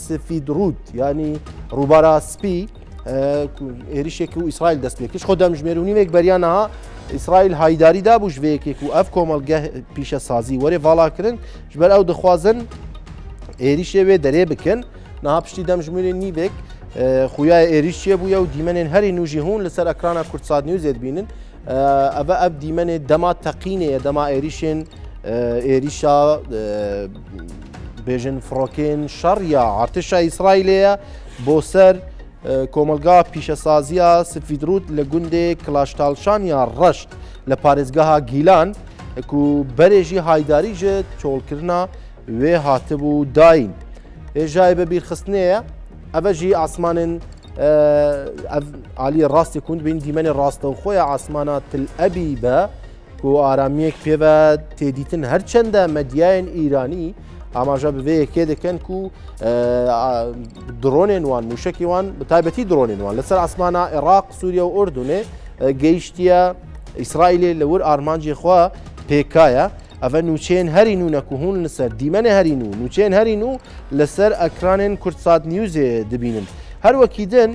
سفیدڕوود ینی ڕووبارە سپی ێریشێکی و ئیسرائیل دەست پێکرد خۆ دەمژمێرونیوێک بەریانەها ئیسرائیل هایداریدا بوو ژوەیەکێک و ئەف کۆمەلگە پیشەسازی وەرێ ڤاڵاکردن ji ber ew dixwazin êrişê wê derê bikin niha piştî demjimêrên nîvek xuyaya êrişçiye bûye û dîmenên herî nû jî hûn li ser ekrana Kurtsat Newsê dibînin ev dîmenê dema teqînê ye dema êrişên êrişa bêjin firokên şer ya artêşa İsraîlê ye bo ser کۆمەلگا پیشەسازیە سفیدڕوود لە گوندێ کلاشتالشان یا ڕەشت لە پارێزگەها گیلان و بەرێژی هایداری ژە چۆڵکردنا وێ هاتبوو داین ێژای بە بیرخستنەیە ئەvە ژی ئاسمانن عالی ڕاستی کوند بین دیمەنێ ڕاستە و خۆیە ئاسمانە تل ئەبی بە و ئارامیەک پێوە تێدیتن هەرچەندە مەدیایەن ئیرانی ئاماژە بوێ یەکێ دەکەن و درۆنێن وان موشکی وان بەتایبەتی درۆنێن وان لەسەر ئاسمانە عێراق سووریا و ئوردونێ گەیشتیە ئیسرائیلێ لەور ئارمانجی خوا پێکایە ئەvە نوچێن هەرین و نەکوهون لەسەر دیمەنێ هەرین و نوچێن هەرین و لەسەر ئەکرانێن کورتسات نیوزێ دبینن هەروەکی دن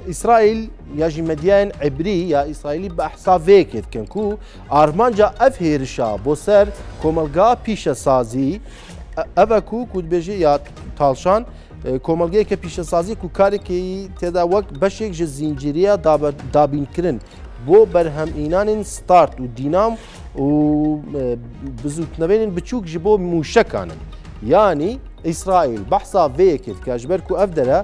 ئیسرائیل یاژی مەدیایەن عیبری یا ئیسرائیلی بە ئەحساڤەیەکێ دکەن و ئارمانجا ئەف هێرشا بۆ سەر کۆمەلگا پیشەسازی ئەvە و کودبێژی یا تاڵشان کۆمەلگەیەکە پیشەسازی و کارێکی تێدا وەک بەشێک ji زیینجیریە دابینکردن بۆ بەرهەمئینانên ستارت و دینام و بزوتنەوێنên بچووک ji بۆ موشەکانن یانی ئیسرائیل بەحسا vەیەکێت کە ji ber ku ev dere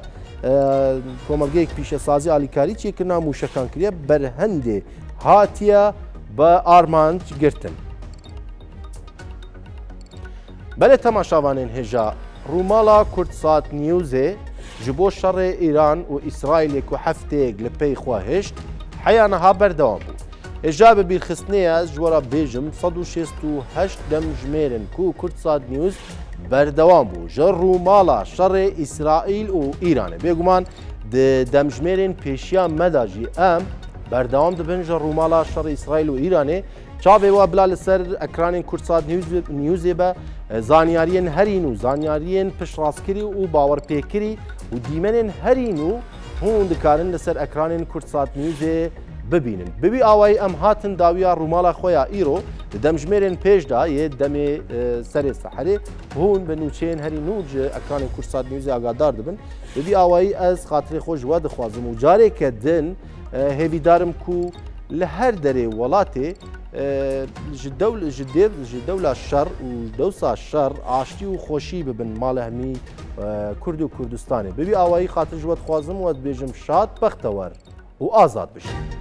کۆمەلگەیەک پیشەسازی ئالیکاری چێکردنا موشەکان کردە بەرهەندێ هاتیە بە ئارمانج گرتن بەلێ تەماشاوانên هێژا ڕووماڵا کورتسات نیوزێ ji بۆ شەڕێ ئیران و ئیسرائیلێک و هەفتەیەک لە پێی خوا هێشت حەیانەها بەردەوام بوو هێژا بە بیرخستنەیە ژوەرە بێژم 168 دەمژمێرن و کورتسات نیوز بەردەوام بوو ژە ڕووماڵا شەڕێ ئیسرائیل و ئیرانە بێگومان دەمژمێرên پێشیان مەداژی ئەم بەردەوام دەبن ژە ڕووماڵا شەڕی ئیسرائیل و ئیرانێ چاوێوا بلا لەسەر ئەکرانên کورتسات نیوزێ بە زانیاریên هەرین و زانیاریên پشتڕاستکردی و باوەڕپێکردی و دیمەنên هەرین و هەوڵ دەکارن لەسەر ئەکرانên کورتسات نیوزێ ببینن ببی ئاوایی ئەم هاتن داویە ڕووماڵا خۆیان ئیرۆ دەمژمێرên پێشدا یە دەمێ سەرێ سەحرێ هون بە نوچێن هەری نوج ئەکرانên کورتسات نیوزێ ئاگادار دەبن ببی ئاوایی ئەس خاترێ خۆش وا دەخوازم و جارێکە دن هێویدارم کو لە هەر دەرێ وڵاتێ ji dewla şer û dewsa şer aştî û xweşî bibin mala hemî Kurd û Kurdistanê bibî awayî xatir ji we dixwazim we dibêjim şad bextewar û azad bişin.